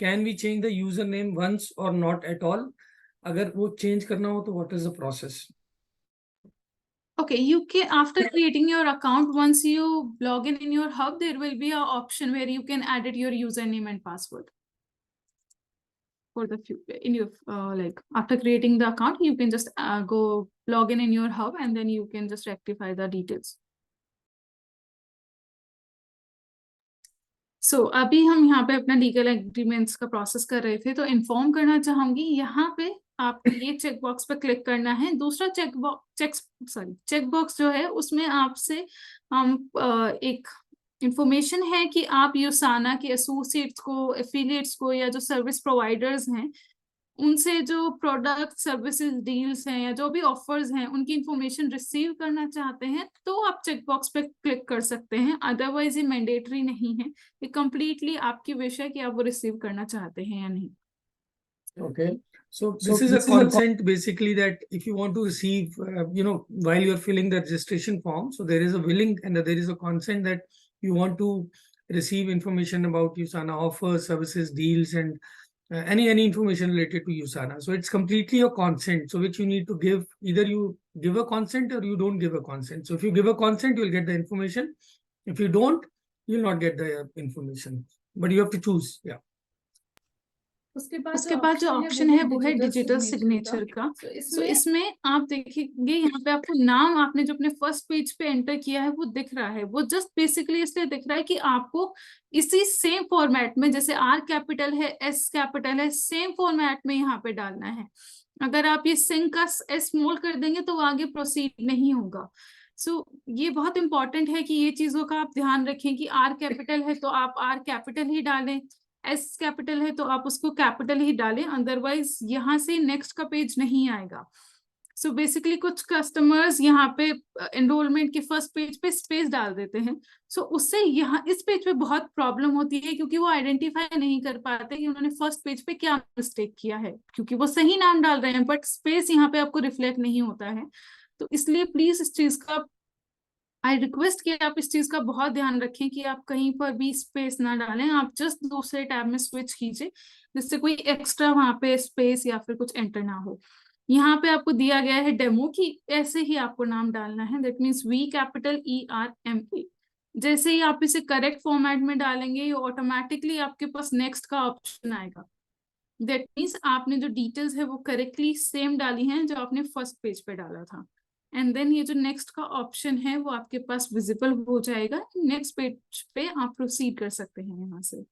can we change the username once or not at all? अगर वो change करना हो तो what is the process? Okay, you can, after creating your account, once you log in your hub, there will be an option where you can edit your username and password. For the future, in your like after creating the account, you can just go log in your hub, and then you can just rectify the details. So अभी हम यहाँ पे अपना लीगल एग्रीमेंट्स का प्रोसेस कर रहे थे, तो इन्फॉर्म करना चाहूंगी, यहाँ पे आप ये चेक बॉक्स पे क्लिक करना है। दूसरा चेक बॉक्स जो है उसमें आपसे हम एक इंफॉर्मेशन है कि आप यूसाना के एसोसिएट्स को, एफिलिएट्स को, या जो सर्विस प्रोवाइडर्स हैं उनसे जो प्रोडक्ट सर्विसेज डील्स हैं या जो भी ऑफर्स हैं उनकी इंफॉर्मेशन रिसीव करना चाहते हैं, तो आप चेक बॉक्स पे क्लिक कर सकते हैं। अदरवाइज ये मैंडेटरी नहीं है, ये कंप्लीटली आपकी विश है कि आप वो रिसीव करना चाहते हैं या नहीं। Okay, so this is a consent basically, that if you want to receive, while you're filling the registration form, so there is a willing and there is a consent that you want to receive information about USANA offers, services, deals, and any information related to USANA. So it's completely a consent, so which you need to give. Either you give a consent or you don't give a consent. So if you give a consent, you'll get the information. If you don't, you'll not get the information. But you have to choose. Yeah. उसके बाद जो ऑप्शन है वो है डिजिटल सिग्नेचर का। तो इसमें आप देखेंगे यहाँ पे आपको नाम आपने जो अपने फर्स्ट पेज पे एंटर किया है वो दिख रहा है। वो जस्ट बेसिकली इसलिए दिख रहा है कि आपको इसी सेम फॉर्मेट में, जैसे आर कैपिटल है, एस कैपिटल है, सेम फॉर्मेट में यहाँ पे डालना है। अगर आप ये सिंक का एस स्मॉल कर देंगे तो वो आगे प्रोसीड नहीं होगा। सो ये बहुत इंपॉर्टेंट है कि ये चीजों का आप ध्यान रखें कि आर कैपिटल है तो आप आर कैपिटल ही डालें, एस कैपिटल है तो आप उसको कैपिटल ही डालें, अदरवाइज यहाँ से नेक्स्ट का पेज नहीं आएगा। सो बेसिकली कुछ कस्टमर्स यहाँ पे एनरोलमेंट के फर्स्ट पेज पे स्पेस डाल देते हैं, सो उससे यहाँ इस पेज पे बहुत प्रॉब्लम होती है, क्योंकि वो आइडेंटिफाई नहीं कर पाते कि उन्होंने फर्स्ट पेज पे क्या मिस्टेक किया है, क्योंकि वो सही नाम डाल रहे हैं बट स्पेस यहाँ पे आपको रिफ्लेक्ट नहीं होता है। तो इसलिए प्लीज इस चीज का आई रिक्वेस्ट कि आप इस चीज का बहुत ध्यान रखें कि आप कहीं पर भी स्पेस ना डालें, आप जस्ट दूसरे टैब में स्विच कीजिए जिससे कोई एक्स्ट्रा वहां पे स्पेस या फिर कुछ एंटर ना हो। यहाँ पे आपको दिया गया है डेमो कि ऐसे ही आपको नाम डालना है, that means we capital ERMA। जैसे ही आप इसे करेक्ट फॉर्मेट में डालेंगे ये ऑटोमेटिकली आपके पास नेक्स्ट का ऑप्शन आएगा। दैट मीन्स आपने जो डिटेल्स है वो करेक्टली सेम डाली हैं जो आपने फर्स्ट पेज पे डाला था, एंड देन ये जो नेक्स्ट का ऑप्शन है वो आपके पास विजिबल हो जाएगा। नेक्स्ट पेज पे आप प्रोसीड कर सकते हैं यहाँ से।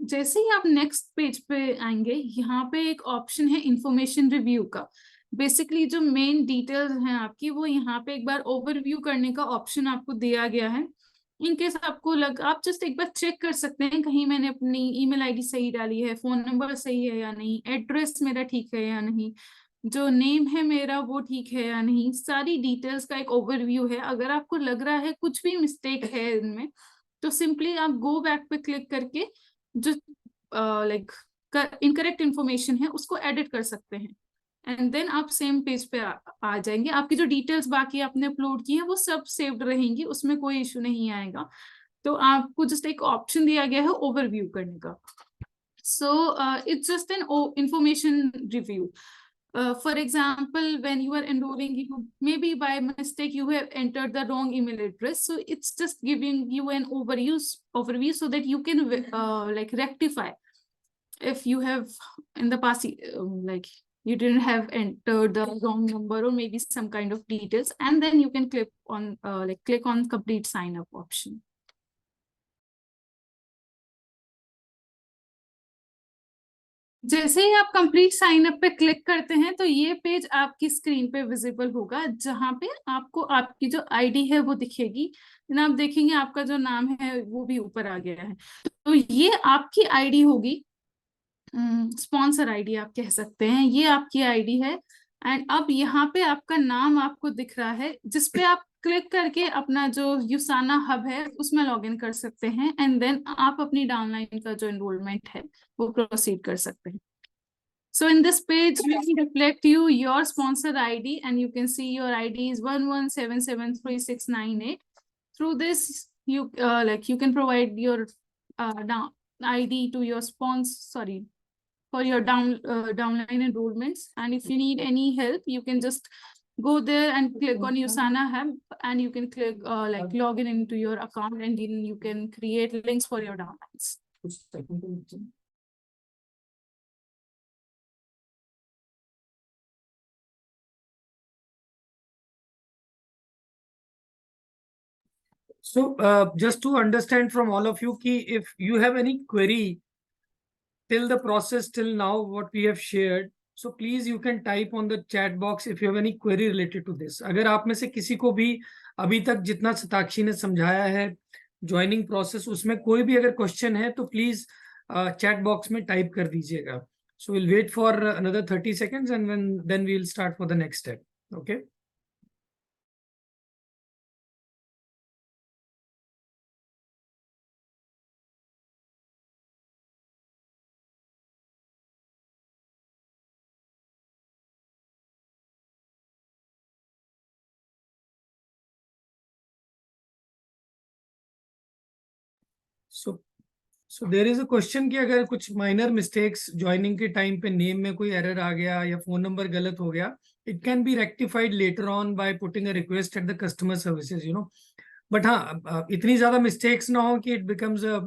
जैसे ही आप नेक्स्ट पेज पे आएंगे, यहाँ पे एक ऑप्शन है इंफॉर्मेशन रिव्यू का। बेसिकली जो मेन डिटेल्स हैं आपकी वो यहाँ पे एक बार ओवरव्यू करने का ऑप्शन आपको दिया गया है। इनकेस आपको आप जस्ट एक बार चेक कर सकते हैं कहीं मैंने अपनी ईमेल आईडी सही डाली है, फोन नंबर सही है या नहीं, एड्रेस मेरा ठीक है या नहीं, जो नेम है मेरा वो ठीक है या नहीं, सारी डिटेल्स का एक ओवरव्यू है। अगर आपको लग रहा है कुछ भी मिस्टेक है इनमें तो सिंपली आप गो बैक पे क्लिक करके जो इनकरेक्ट इंफॉर्मेशन है उसको एडिट कर सकते हैं, एंड देन आप सेम पेज पे आ जाएंगे। आपकी जो डिटेल्स बाकी आपने अपलोड की है वो सब सेव्ड रहेंगी, उसमें कोई इशू नहीं आएगा। तो आपको जस्ट एक ऑप्शन दिया गया है ओवरव्यू करने का। So it's just an information review. For example, when you are enrolling, maybe by mistake you have entered the wrong email address, so it's just giving you an overview so that you can rectify if you have in the past you didn't have entered the wrong number or maybe some kind of details, and then you can click on complete sign up option. जैसे ही आप कंप्लीट साइन अप पे क्लिक करते हैं तो ये पेज आपकी स्क्रीन पे विजिबल होगा, जहां पे आपको आपकी जो आईडी है वो दिखेगी। आप देखेंगे आपका जो नाम है वो भी ऊपर आ गया है, तो ये आपकी आईडी होगी, स्पॉन्सर आईडी आप कह सकते हैं, ये आपकी आईडी है। एंड अब यहाँ पे आपका नाम आपको दिख रहा है, जिसपे आप क्लिक करके अपना जो यूसाना हब है उसमें लॉगिन कर सकते हैं, एंड देन आप अपनी डाउनलाइन का जो एनरोलमेंट है वो प्रोसीड कर सकते हैं। So in this page, we will reflect you your sponsor ID, and you can see your ID is 11773698. Through this, you you can provide your down ID to your sponsor, for your downline enrollments. And if you need any help, you can just go there and click on USANA Hub, and you can click log in into your account, and then you can create links for your downlines. So just to understand from all of you, ki if you have any query till the process till now, what we have shared, so please you can type on the chat box if you have any query related to this. अगर आप में से किसी को भी अभी तक जितना सताक्षी ने समझाया है ज्वाइनिंग प्रोसेस, उसमें कोई भी अगर क्वेश्चन है तो प्लीज चैट बॉक्स में टाइप कर दीजिएगा. So we'll wait for another 30 seconds and then we'll start for the next step. Okay. So there is a question कि अगर कुछ minor mistakes joining के time पे name में कोई error आ गया या phone number गलत हो गया, it can be rectified later on by putting a request at the customer services, you know. But हाँ, इतनी ज़्यादा mistakes ना हो कि it becomes a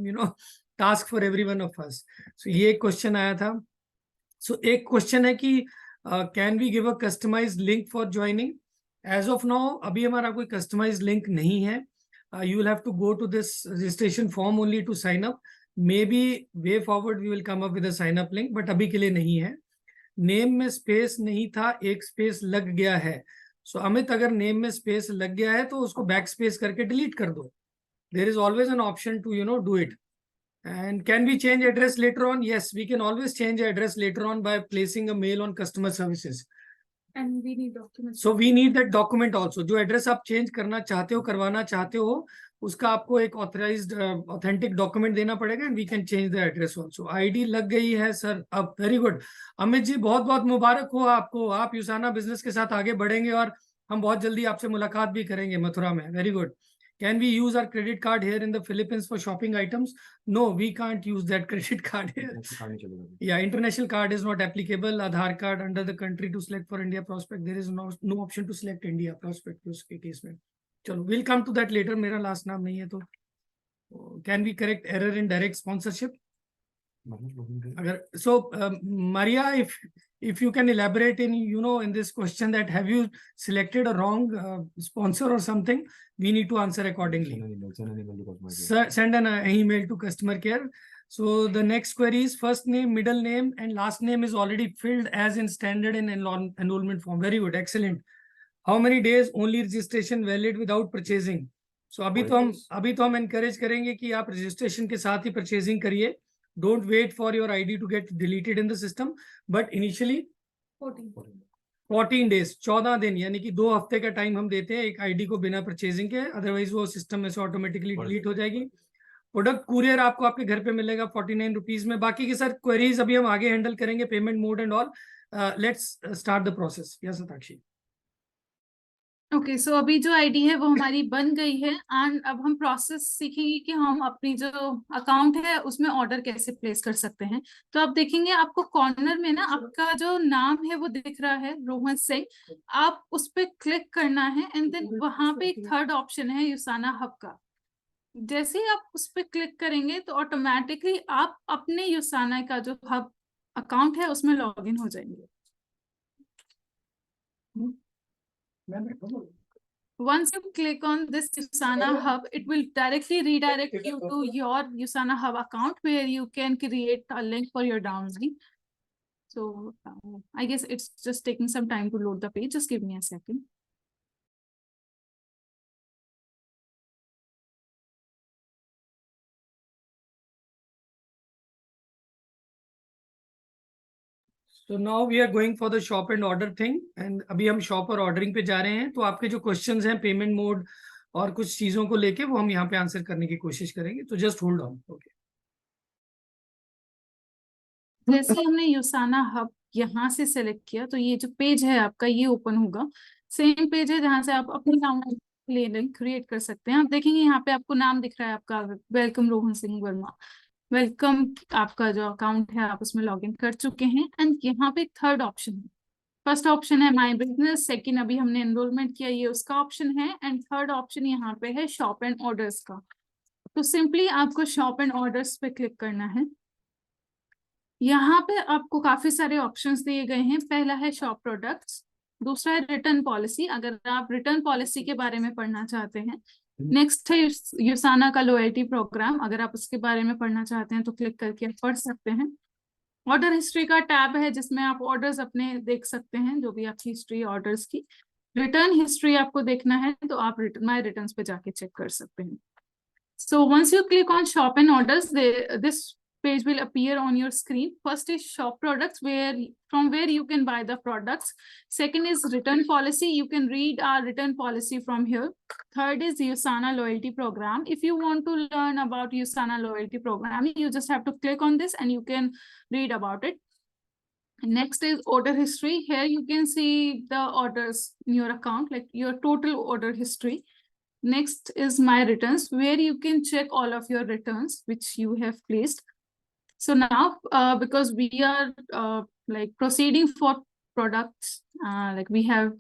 task for every one of us. So ये एक question आया था. So एक question है कि can we give a customized link for joining? As of now, अभी हमारा कोई customized link नहीं है. You will have to go to this registration form only to sign up. Maybe way forward we will come up with a sign up link, but अभी के लिए नहीं है. नेम में स्पेस नहीं था, एक स्पेस लग गया है. सो अमित, अगर नेम में स्पेस लग गया है तो उसको बैक स्पेस करके डिलीट कर दो. There is always an option to do it. And can we change address later on? Yes, we can always change address later on by placing a mail on customer services. And we need documents. So we need that document also. जो एड्रेस आप चेंज करना चाहते हो, करवाना चाहते हो, उसका आपको एक ऑथराइज्ड ऑथेंटिक डॉक्यूमेंट देना पड़ेगा. And we can change the address also. ID लग गई है सर अब. वेरी गुड अमित जी, बहुत बहुत मुबारक हो आपको. आप यूसाना बिजनेस के साथ आगे बढ़ेंगे और हम बहुत जल्दी आपसे मुलाकात भी करेंगे मथुरा में. Very good. Can we use our credit card here in the Philippines for shopping items? No, we can't use that credit card here. Yeah, international card is not applicable. Aadhaar card under the country to select for India prospect. There is no option to select India prospect उसके केस में. चलो, we'll come to that later. मेरा last नाम नहीं है तो. Can we correct error in direct sponsorship? So Maria, if you can elaborate in this question, that have you selected a wrong sponsor or something, we need to answer accordingly. Send an email to customer care. So the next query is first name, middle name, and last name is already filled as in standard in enrollment form. Very good, excellent. How many days only registration valid without purchasing? So अभी तो हम encourage करेंगे कि आप registration के साथ ही purchasing करिए. Don't wait for your ID to get deleted in the system. But initially 14 days, 14 दिन, यानी कि 2 हफ्ते का टाइम हम देते हैं एक आईडी को बिना परचेजिंग के. अदरवाइज वो सिस्टम में से ऑटोमेटिकली डिलीट हो जाएगी. प्रोडक्ट कुरियर आपको आपके घर पे मिलेगा 49 रुपीज में. बाकी के सर क्वेरीज अभी हम आगे हैंडल करेंगे, payment mode and all. Let's start the process. Yes Satakshi. Okay, so अभी जो आईडी है वो हमारी बन गई है. एंड अब हम प्रोसेस सीखेंगे कि हम अपनी जो अकाउंट है उसमें ऑर्डर कैसे प्लेस कर सकते हैं. तो आप देखेंगे आपको कॉर्नर में ना आपका जो नाम है वो दिख रहा है, रोहन सिंह. आप उस पर क्लिक करना है एंड देन वहां पे एक थर्ड ऑप्शन है यूसाना हब का. जैसे ही आप उस पर क्लिक करेंगे तो ऑटोमेटिकली आप अपने यूसाना का जो हब अकाउंट है उसमें लॉग इन हो जाएंगे. Once you click on this USANA Hub, it will directly redirect you to your USANA Hub account where you can create a link for your downline. So I guess it's just taking some time to load the page. Just give me a second. So now we are going for the shop and order thing. And अभी हम शॉप और ऑर्डरिंग पे जा रहे हैं. तो आपके जो क्वेश्चंस हैं पेमेंट मोड और कुछ चीजों को लेके वो हम यहाँ पे आंसर करने की कोशिश करेंगे. तो जस्ट होल्ड ऑन. ओके. जैसे हमने यूसाना हब यहाँ से सेलेक्ट किया तो ये जो पेज है आपका ये ओपन होगा। सेम पेज है जहाँ से आप अपनी नाम क्रिएट कर सकते हैं। आप देखेंगे यहाँ पे आपको नाम दिख रहा है आपका, वेलकम रोहन सिंह वर्मा, वेलकम। आपका जो अकाउंट है आप उसमें लॉग इन कर चुके हैं। एंड यहाँ पे थर्ड ऑप्शन है, फर्स्ट ऑप्शन है माई बिजनेस, सेकंड अभी हमने एनरोलमेंट किया ये उसका ऑप्शन है, एंड थर्ड ऑप्शन यहाँ पे है शॉप एंड ऑर्डर्स का। तो सिंपली आपको शॉप एंड ऑर्डर्स पे क्लिक करना है। यहाँ पे आपको काफी सारे ऑप्शंस दिए गए हैं। पहला है शॉप प्रोडक्ट्स, दूसरा है रिटर्न पॉलिसी, अगर आप रिटर्न पॉलिसी के बारे में पढ़ना चाहते हैं। नेक्स्ट है यूसाना का लॉयल्टी प्रोग्राम, अगर आप उसके बारे में पढ़ना चाहते हैं तो क्लिक करके आप पढ़ सकते हैं। ऑर्डर हिस्ट्री का टैब है जिसमें आप ऑर्डर्स अपने देख सकते हैं, जो भी आपकी हिस्ट्री ऑर्डर्स की। रिटर्न हिस्ट्री आपको देखना है तो आप माई रिटर्न्स पे जाके चेक कर सकते हैं। So once you click on shop and orders, this page will appear on your screen. First is shop products, from where you can buy the products. Second is return policy. You can read our return policy from here. Third is USANA loyalty program. If you want to learn about USANA loyalty program, you just have to click on this and you can read about it. Next is order history. Here you can see the orders in your account, like your total order history. Next is my returns, where you can check all of your returns which you have placed. So now because we are like proceeding for products, like we have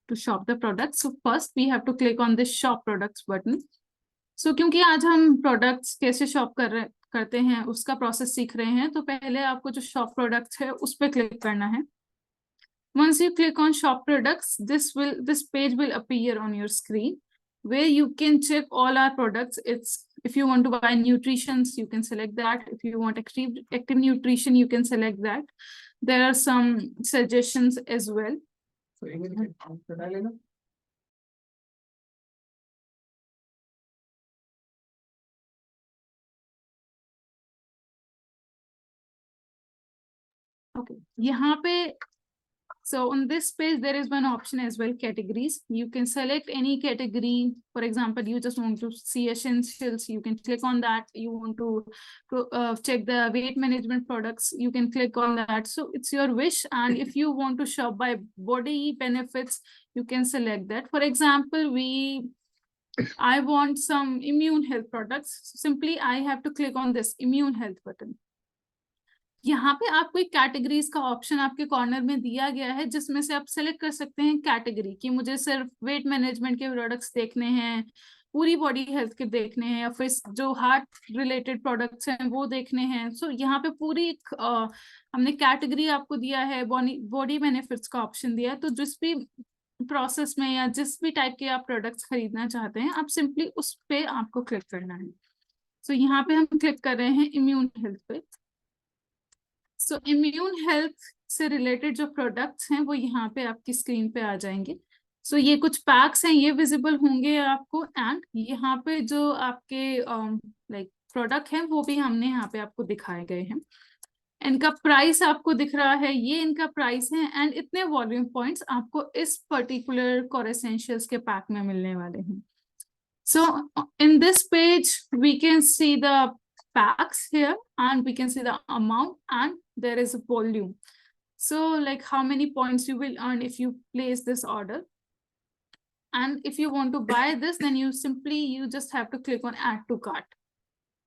to shop the products. So first we have to click on this shop products button. So क्योंकि आज हम products कैसे shop करते हैं उसका process सीख रहे हैं, तो पहले आपको जो shop products है उस पर click करना है। Once you click on shop products, this page will appear on your screen, where you can check all our products. It's if you want to buy nutritions, you can select that. If you want active nutrition, you can select that. There are some suggestions as well. Okay, यहाँ पे so on this page there is one option as well, categories. You can select any category. For example, you just want to see essentials, you can click on that. You want to check the weight management products, you can click on that. So it's your wish. And if you want to shop by body benefits, you can select that. For example, I want some immune health products. Simply I have to click on this immune health button. यहाँ पे आपको एक कैटेगरीज का ऑप्शन आपके कॉर्नर में दिया गया है, जिसमें से आप सेलेक्ट कर सकते हैं कैटेगरी कि मुझे सिर्फ वेट मैनेजमेंट के प्रोडक्ट्स देखने हैं, पूरी बॉडी हेल्थ के देखने हैं, या फिर जो हार्ट रिलेटेड प्रोडक्ट्स हैं वो देखने हैं। सो यहाँ पे पूरी हमने कैटेगरी आपको दिया है, बॉडी बेनिफिट्स का ऑप्शन दिया है। तो जिस भी प्रोसेस में या जिस भी टाइप के आप प्रोडक्ट्स खरीदना चाहते हैं, आप सिंपली उस पे आपको क्लिक करना है। सो यहाँ पे हम क्लिक कर रहे हैं इम्यून हेल्थ पे। सो इम्यून हेल्थ से रिलेटेड जो प्रोडक्ट्स हैं वो यहाँ पे आपकी स्क्रीन पे आ जाएंगे। सो ये कुछ पैक्स हैं, ये विजिबल होंगे आपको। एंड यहाँ पे जो आपके लाइक प्रोडक्ट हैं वो भी हमने यहाँ पे आपको दिखाए गए हैं। इनका प्राइस आपको दिख रहा है, ये इनका प्राइस है। एंड इतने वॉल्यूम पॉइंट्स आपको इस पर्टिकुलर कोर एसेंशियल्स के पैक में मिलने वाले हैं। So in this page we can see the packs here, and we can see the amount, and there is a volume. So like how many points you will earn if you place this order. And if you want to buy this, then you just have to click on add to cart.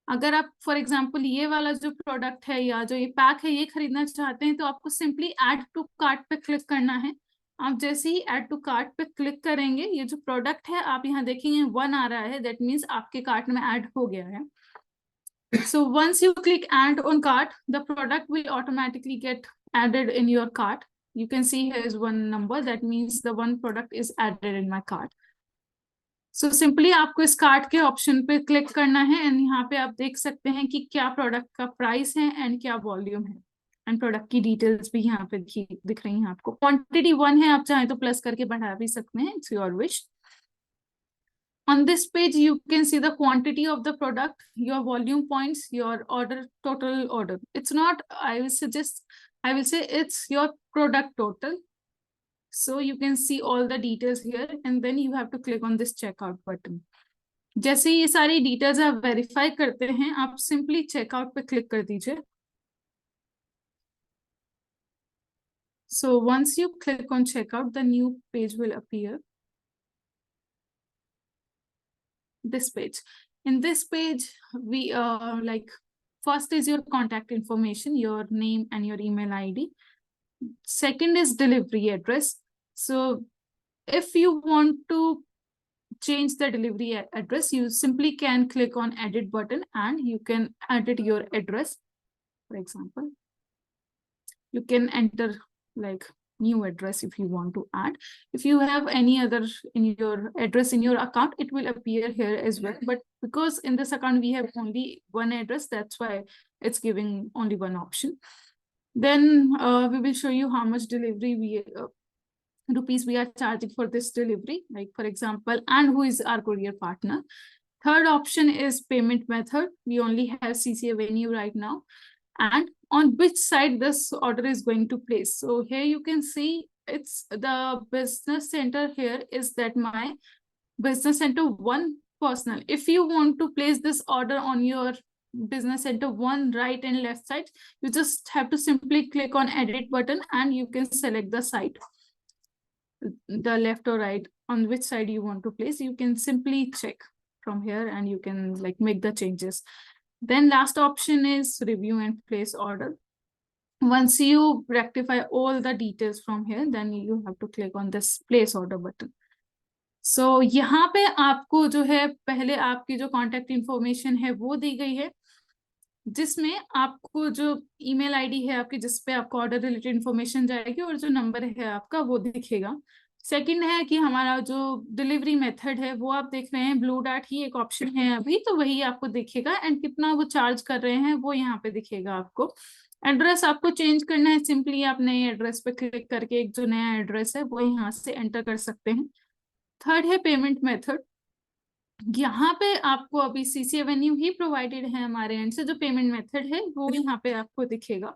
अगर आप फॉर एग्जाम्पल ये वाला जो प्रोडक्ट है या जो ये पैक है ये खरीदना चाहते हैं, तो आपको सिंपली एड टू कार्ट पे क्लिक करना है। आप जैसे ही एड टू कार्ट पे क्लिक करेंगे, ये जो प्रोडक्ट है आप यहाँ देखेंगे 1 आ रहा है, दैट मीन्स आपके कार्ट में ऐड हो गया है। So once you click add on cart, the product will automatically get added in your cart. You can see here is one number, that means the one product is added in my cart. So simply आपको इस कार्ट के ऑप्शन पे क्लिक करना है, एंड यहाँ पे आप देख सकते हैं कि क्या प्रोडक्ट का प्राइस है एंड क्या वॉल्यूम है, एंड प्रोडक्ट की डिटेल्स भी यहाँ पे दिख रही हैं आपको। क्वांटिटी 1 है, आप चाहें तो प्लस करके बढ़ा भी सकते हैं, it's your wish. On this page, you can see the quantity of the product, your volume points, your order, total order. It's not, I will say it's your product total. So you can see all the details here, and then you have to click on this checkout button. जैसे ये सारी details आप verify करते हैं, आप simply checkout पे click कर दीजिए। So once you click on checkout, the new page will appear. This page. In this page, we like first is your contact information, your name and your email ID. Second is delivery address. So if you want to change the delivery address, you simply can click on edit button and you can edit your address. For example, you can enter like new address if you want to add. If you have any other in your address in your account, it will appear here as well. But because in this account we have only one address, that's why it's giving only one option. Then we will show you how much delivery rupees we are charging for this delivery, like for example, and who is our courier partner. Third option is payment method. We only have CCAvenue right now, and on which side this order is going to place. So here you can see it's the business center. Here is that my business center 1 personal. If you want to place this order on your business center 1 right and left side, you just have to simply click on edit button and you can select the side, the left or right, on which side you want to place. You can simply check from here and you can like make the changes. Then last option is review and place order. Once you rectify all the details from here, then you have to click on this place order button. So यहाँ पे आपको जो है पहले आपकी जो कॉन्टेक्ट इंफॉर्मेशन है वो दी गई है, जिसमें आपको जो ईमेल आईडी है आपकी, जिसपे आपको ऑर्डर रिलेटेड इंफॉर्मेशन जाएगी, और जो नंबर है आपका वो दिखेगा। सेकंड है कि हमारा जो डिलीवरी मेथड है वो आप देख रहे हैं, ब्लू डार्ट ही एक ऑप्शन है अभी, तो वही आपको दिखेगा, एंड कितना वो चार्ज कर रहे हैं वो यहाँ पे दिखेगा आपको। एड्रेस आपको चेंज करना है, सिंपली आप नए एड्रेस पे क्लिक करके एक जो नया एड्रेस है वो यहाँ से एंटर कर सकते हैं। थर्ड है पेमेंट मेथड। यहाँ पे आपको अभी CCAvenue ही प्रोवाइडेड है हमारे एंड से, जो पेमेंट मेथड है वो यहाँ पे आपको दिखेगा।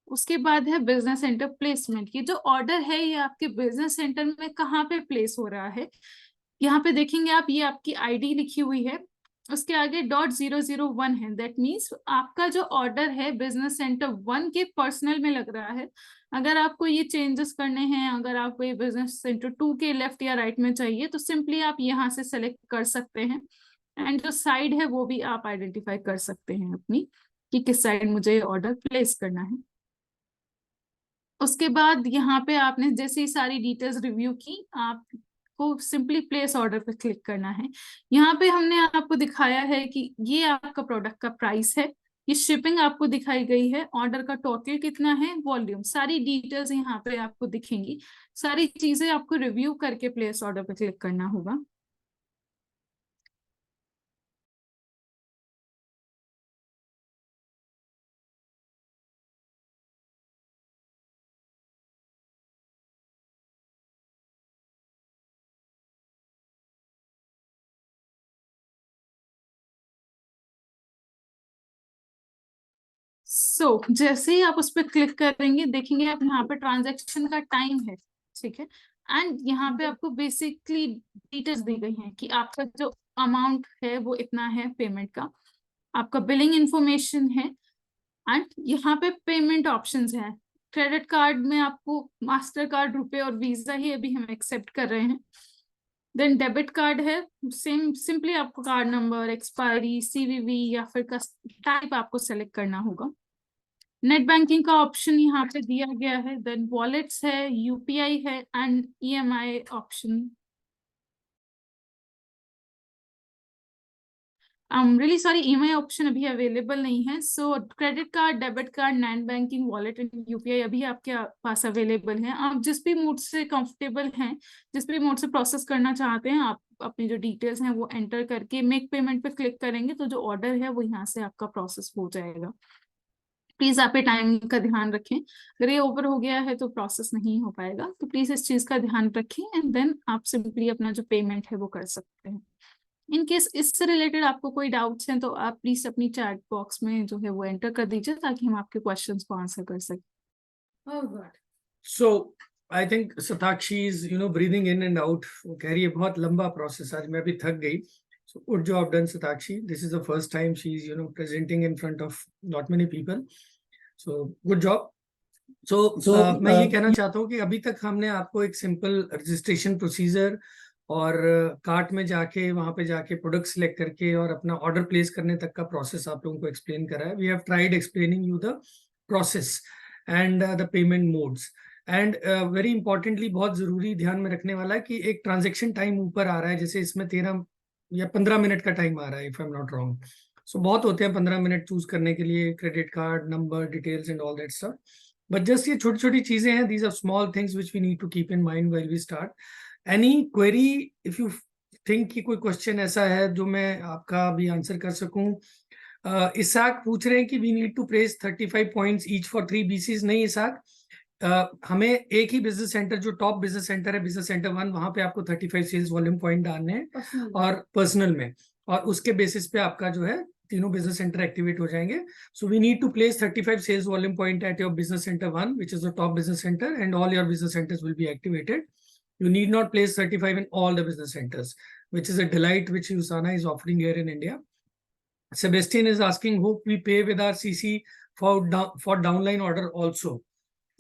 उसके बाद है बिजनेस सेंटर प्लेसमेंट की, जो ऑर्डर है ये आपके बिजनेस सेंटर में कहाँ पे प्लेस हो रहा है। यहाँ पे देखेंगे आप, ये आपकी आईडी लिखी हुई है, उसके आगे .001 है, दैट मीन्स आपका जो ऑर्डर है बिजनेस सेंटर 1 के पर्सनल में लग रहा है। अगर आपको ये चेंजेस करने हैं, अगर आपको ये बिजनेस सेंटर 2 के लेफ्ट या राइट में चाहिए, तो सिंपली आप यहाँ से सेलेक्ट कर सकते हैं, एंड जो साइड है वो भी आप आइडेंटिफाई कर सकते हैं अपनी, कि किस साइड मुझे ऑर्डर प्लेस करना है। उसके बाद यहाँ पे आपने जैसे ही सारी डिटेल्स रिव्यू की, आपको सिंपली प्लेस ऑर्डर पे क्लिक करना है। यहाँ पे हमने आपको दिखाया है कि ये आपका प्रोडक्ट का प्राइस है, ये शिपिंग आपको दिखाई गई है, ऑर्डर का टोटल कितना है, वॉल्यूम, सारी डिटेल्स यहाँ पे आपको दिखेंगी। सारी चीजें आपको रिव्यू करके प्लेस ऑर्डर पे क्लिक करना होगा। जैसे ही आप उस पर क्लिक करेंगे, देखेंगे आप यहाँ पे ट्रांजैक्शन का टाइम है, ठीक है, एंड यहाँ पे आपको बेसिकली डिटेल्स दी गई हैं कि आपका जो अमाउंट है वो इतना है पेमेंट का, आपका बिलिंग इंफॉर्मेशन है, एंड यहाँ पे पेमेंट ऑप्शंस हैं। क्रेडिट कार्ड में आपको मास्टर कार्ड, रुपए और वीजा ही अभी हम एक्सेप्ट कर रहे हैं। देन डेबिट कार्ड है, सिंपली आपको कार्ड नंबर, एक्सपायरी, CVV या फिर टाइप आपको सेलेक्ट करना होगा। नेट बैंकिंग का ऑप्शन यहाँ पे दिया गया है। देन वॉलेट्स है, UPI है, and EMI option. Really sorry, EMI option अभी अवेलेबल नहीं है। सो credit card, debit card, net banking, wallet and UPI अभी आपके पास अवेलेबल है। आप जिस भी मोड से कंफर्टेबल हैं, जिस भी मोड से प्रोसेस करना चाहते हैं, आप अपनी जो डिटेल्स हैं वो एंटर करके मेक पेमेंट पे क्लिक करेंगे तो जो ऑर्डर है वो यहाँ से आपका प्रोसेस हो जाएगा। प्लीज आप टाइम का ध्यान रखें, अगर ये ओवर हो गया है तो प्रोसेस नहीं हो पाएगा, तो प्लीज इस चीज का ध्यान रखें, एंड देन आप सिंपली अपना जो पेमेंट है वो कर सकते हैं। इन केस इससे रिलेटेड आपको कोई डाउट्स हैं तो आप प्लीज अपनी चैट बॉक्स में जो है वो एंटर कर दीजिए, ताकि हम आपके क्वेश्चंस को आंसर कर सकें। Oh God. So I think Satakshi is breathing in and out. वो कह रही है बहुत लंबा प्रोसेस, आज मैं भी थक गई। So good job done, Satakshi. This is the first time she's presenting in front of not many people. So good job. मैं ये कहना चाहता हूँ कि अभी तक हमने आपको एक सिंपल रजिस्ट्रेशन प्रोसीजर और कार्ट में जाके वहां पे जाके प्रोडक्ट सिलेक्ट करके और अपना ऑर्डर प्लेस करने तक का प्रोसेस आप लोगों को एक्सप्लेन करा है. We have tried explaining you the process and the payment modes. And very importantly, बहुत जरूरी ध्यान में रखने वाला है कि एक ट्रांजेक्शन टाइम ऊपर आ रहा है, जैसे इसमें 13 या 15 मिनट का टाइम आ रहा है, if I am not wrong. So बहुत होते हैं 15 मिनट चूज करने के लिए, credit card number details and all that stuff. But just ये छोटी छोटी चीजें हैं. These are small things which we need to keep in mind while we start. Any query, if you think कि कोई क्वेश्चन ऐसा है जो मैं आपका भी आंसर कर सकूं. इसाक पूछ रहे हैं कि we need to place 35 points each for 3 BCs. नहीं इसाक, हमें एक ही बिजनेस सेंटर, जो टॉप बिजनेस सेंटर है बिजनेस सेंटर 1, वहां पे आपको 35 सेल्स वॉल्यूम पॉइंट डालने हैं और पर्सनल में, और उसके बेसिस पे आपका जो है तीनों बिजनेस सेंटर एक्टिवेट हो जाएंगे. So we need to place 35 sales volume point at your business centre 1, which is the top business center, and all your business centers will be activated. You need not place 35 in all the business centers, which is a delight which Usana is offering here in India. Sebastian is asking, hope we pay with our CC for downline order also.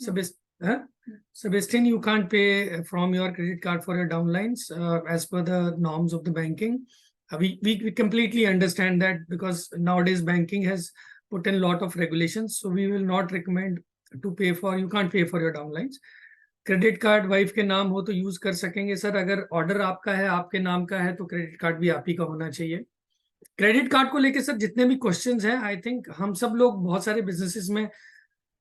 Sebastian, you can't pay from your credit card for your downlines as per the norms of the banking. We completely understand that, because nowadays banking has put in a lot of regulations. So we will not recommend to pay for, you can't pay for your downlines. Credit card wife के नाम हो तो यूज कर सकेंगे सर. अगर ऑर्डर आपका है, आपके नाम का है, तो क्रेडिट कार्ड भी आप ही का होना चाहिए. क्रेडिट कार्ड को लेके सर जितने भी क्वेश्चंस हैं, आई थिंक हम सब लोग बहुत सारे बिजनेसेस में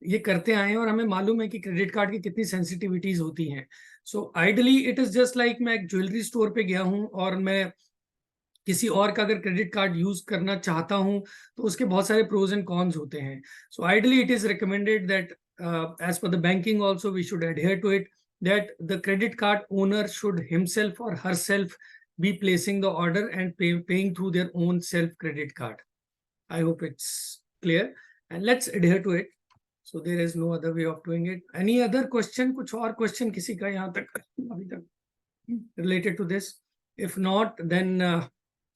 ये करते आए हैं और हमें मालूम है कि क्रेडिट कार्ड की कितनी सेंसिटिविटीज होती हैं. So ideally it is just like, मैं एक ज्वेलरी स्टोर पे गया हूं और मैं किसी और का अगर क्रेडिट कार्ड यूज करना चाहता हूं तो उसके बहुत सारे प्रोज एंड कॉन्स होते हैं. So ideally it is recommended that as per the banking also we should adhere to it, that the credit card owner should himself or herself be placing the order and paying through their own self credit card. I hope it's clear, and let's adhere to it. So there is no other way of doing it. Any other question? कुछ और question किसी का यहाँ तक अभी तक related to this? If not, then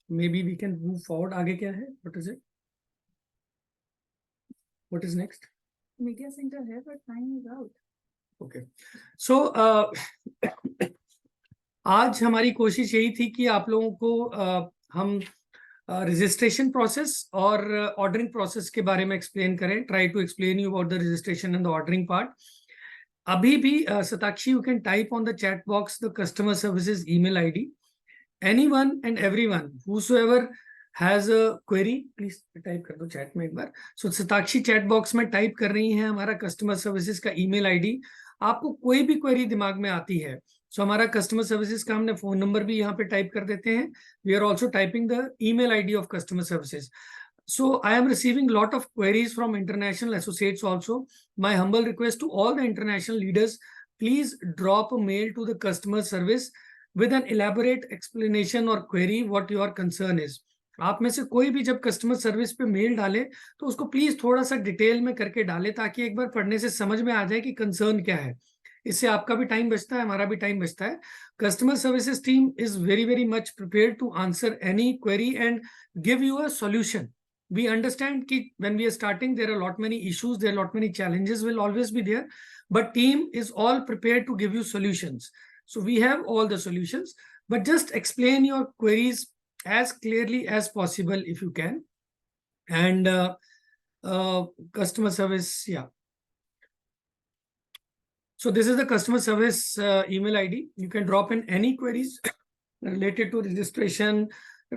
maybe we can move forward. आगे क्या है? What is it? What is next? Media centre है but time is out. Okay. So आज हमारी कोशिश यही थी कि आप लोगों को हम रजिस्ट्रेशन प्रोसेस और ऑर्डरिंग प्रोसेस के बारे में एक्सप्लेन करें. Try to explain you about the registration and the ordering part. अभी भी Satakshi, you can type on the chat box the customer services email ID. Anyone and everyone whosoever has a query, please type कर दो चैट में एक बार. सो सताक्षी चैट बॉक्स में टाइप कर रही है हमारा कस्टमर सर्विसेज का ईमेल आईडी. आपको कोई भी क्वेरी दिमाग में आती है, सो हमारा कस्टमर सर्विसेज का हमने फोन नंबर भी यहाँ पे टाइप कर देते हैं. We are also typing the email ID of customer services. So I am receiving a lot of queries from international associates also. My humble request to all the international leaders, please drop a mail to the customer service with an elaborate explanation or query what your concern is. आप में से कोई भी जब कस्टमर सर्विस पे मेल डाले तो उसको प्लीज थोड़ा सा डिटेल में करके डाले, ताकि एक बार पढ़ने से समझ में आ जाए कि कंसर्न क्या है. इससे आपका भी टाइम बचता है, हमारा भी टाइम बचता है. Customer services team is very very much prepared to answer any query and give you a solution. We understand that when we are starting, there are a lot many issues, there are a lot many challenges will always be there, but team is all prepared to give you solutions. So we have all the solutions, but just explain your queries as clearly as possible if you can. And customer service, yeah. So this is the customer service email ID. You can drop in any queries related to registration,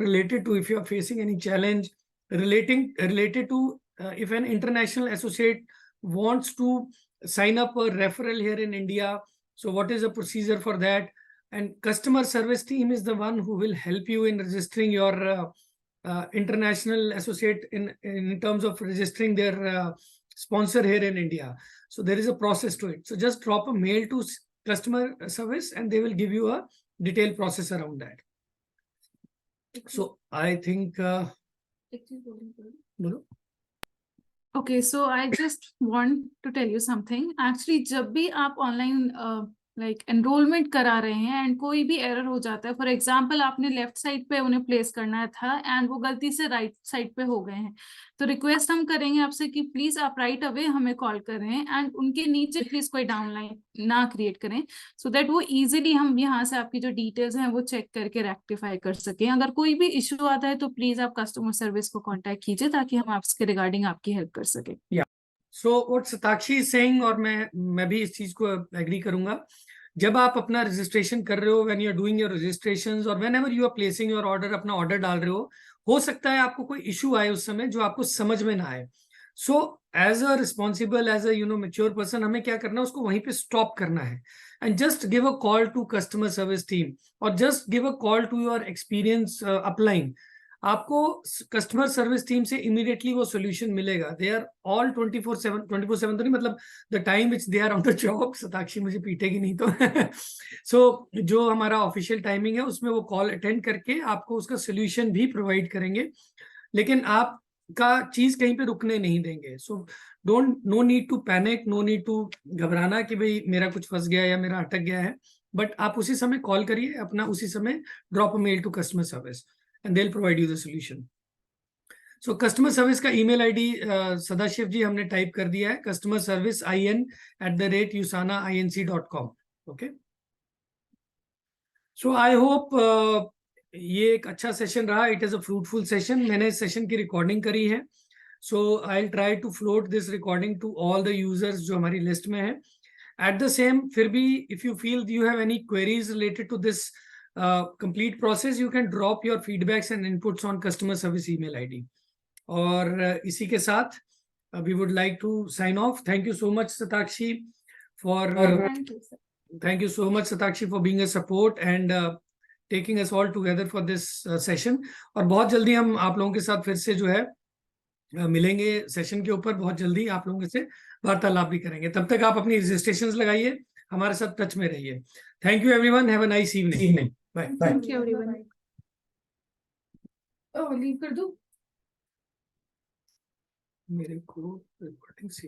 related to if you are facing any challenge, related to if an international associate wants to sign up a referral here in India, so what is the procedure for that? And customer service team is the one who will help you in registering your international associate in terms of registering their sponsor here in India. So there is a process to it. So just drop a mail to customer service and they will give you a detailed process around that. So I think Okay, so I just want to tell you something. Actually, जब भी आप ऑनलाइन लाइक एनरोलमेंट करा रहे हैं एंड कोई भी एरर हो जाता है, फॉर एग्जांपल आपने लेफ्ट साइड पे उन्हें प्लेस करना था एंड वो गलती से राइट साइड पे हो गए हैं, तो रिक्वेस्ट हम करेंगे आपसे कि प्लीज आप राइट अवे हमें कॉल करें एंड उनके नीचे प्लीज कोई डाउनलाइन ना क्रिएट करें, सो दैट वो इजीली हम यहाँ से आपकी जो डिटेल्स हैं वो चेक करके रेक्टिफाई कर सकें। अगर कोई भी इशू आता है तो प्लीज आप कस्टमर सर्विस को कॉन्टेक्ट कीजिए ताकि हम आपके रिगार्डिंग आपकी हेल्प कर सके। So what Satakshi is saying, और मैं भी इस चीज को एग्री करूंगा, जब आप अपना रजिस्ट्रेशन कर रहे हो, when you are doing your registrations और whenever you are placing your order, अपना ऑर्डर डाल रहे हो सकता है आपको कोई इशू आए उस समय जो आपको समझ में ना आए। So as a responsible, as a mature person, हमें क्या करना है, उसको वहीं पे स्टॉप करना है and just give a call to customer service team, और just give a call to your experience upline. आपको कस्टमर सर्विस टीम से इमीडिएटली वो सोल्यूशन मिलेगा। दे आर ऑल 24/7 तो नहीं, मतलब the time which they are on the job, Satakshi मुझे पीटेगी नहीं तो सो जो हमारा ऑफिशियल टाइमिंग है उसमें वो कॉल अटेंड करके आपको उसका सोल्यूशन भी प्रोवाइड करेंगे, लेकिन आपका चीज कहीं पे रुकने नहीं देंगे। So no need to panic, no need to घबराना कि भाई मेरा कुछ फंस गया या मेरा अटक गया है, बट आप उसी समय कॉल करिए, अपना उसी समय drop a mail to customer service and they'll provide you the solution. So customer service का ईमेल आईडी सदाशिव जी हमने टाइप कर दिया है, customerservicein@usana.inc.com. Okay, so I hope ये एक अच्छा सेशन रहा, it is a fruitful session. मैंने इस सेशन की रिकॉर्डिंग करी है, so I try to float this recording to all the users जो हमारी लिस्ट में है। एट द सेम, फिर भी if you feel you have any queries related to this complete process, you can drop your feedbacks and inputs on customer service email ID. और इसी के साथ we would like to sign off. Thank you so much Satakshi for thank you sir. thank you so much Satakshi for being a support and taking us all together for this session. और बहुत जल्दी हम आप लोगों के साथ फिर से जो है मिलेंगे सेशन के ऊपर, बहुत जल्दी आप लोगों से वार्तालाप भी करेंगे। तब तक आप अपनी रजिस्ट्रेशंस लगाइए, हमारे साथ टच में रहिए। Thank you everyone, have a nice evening, bye. Thank you everyone. Leave कर दो मेरे को रिकॉर्डिंग से।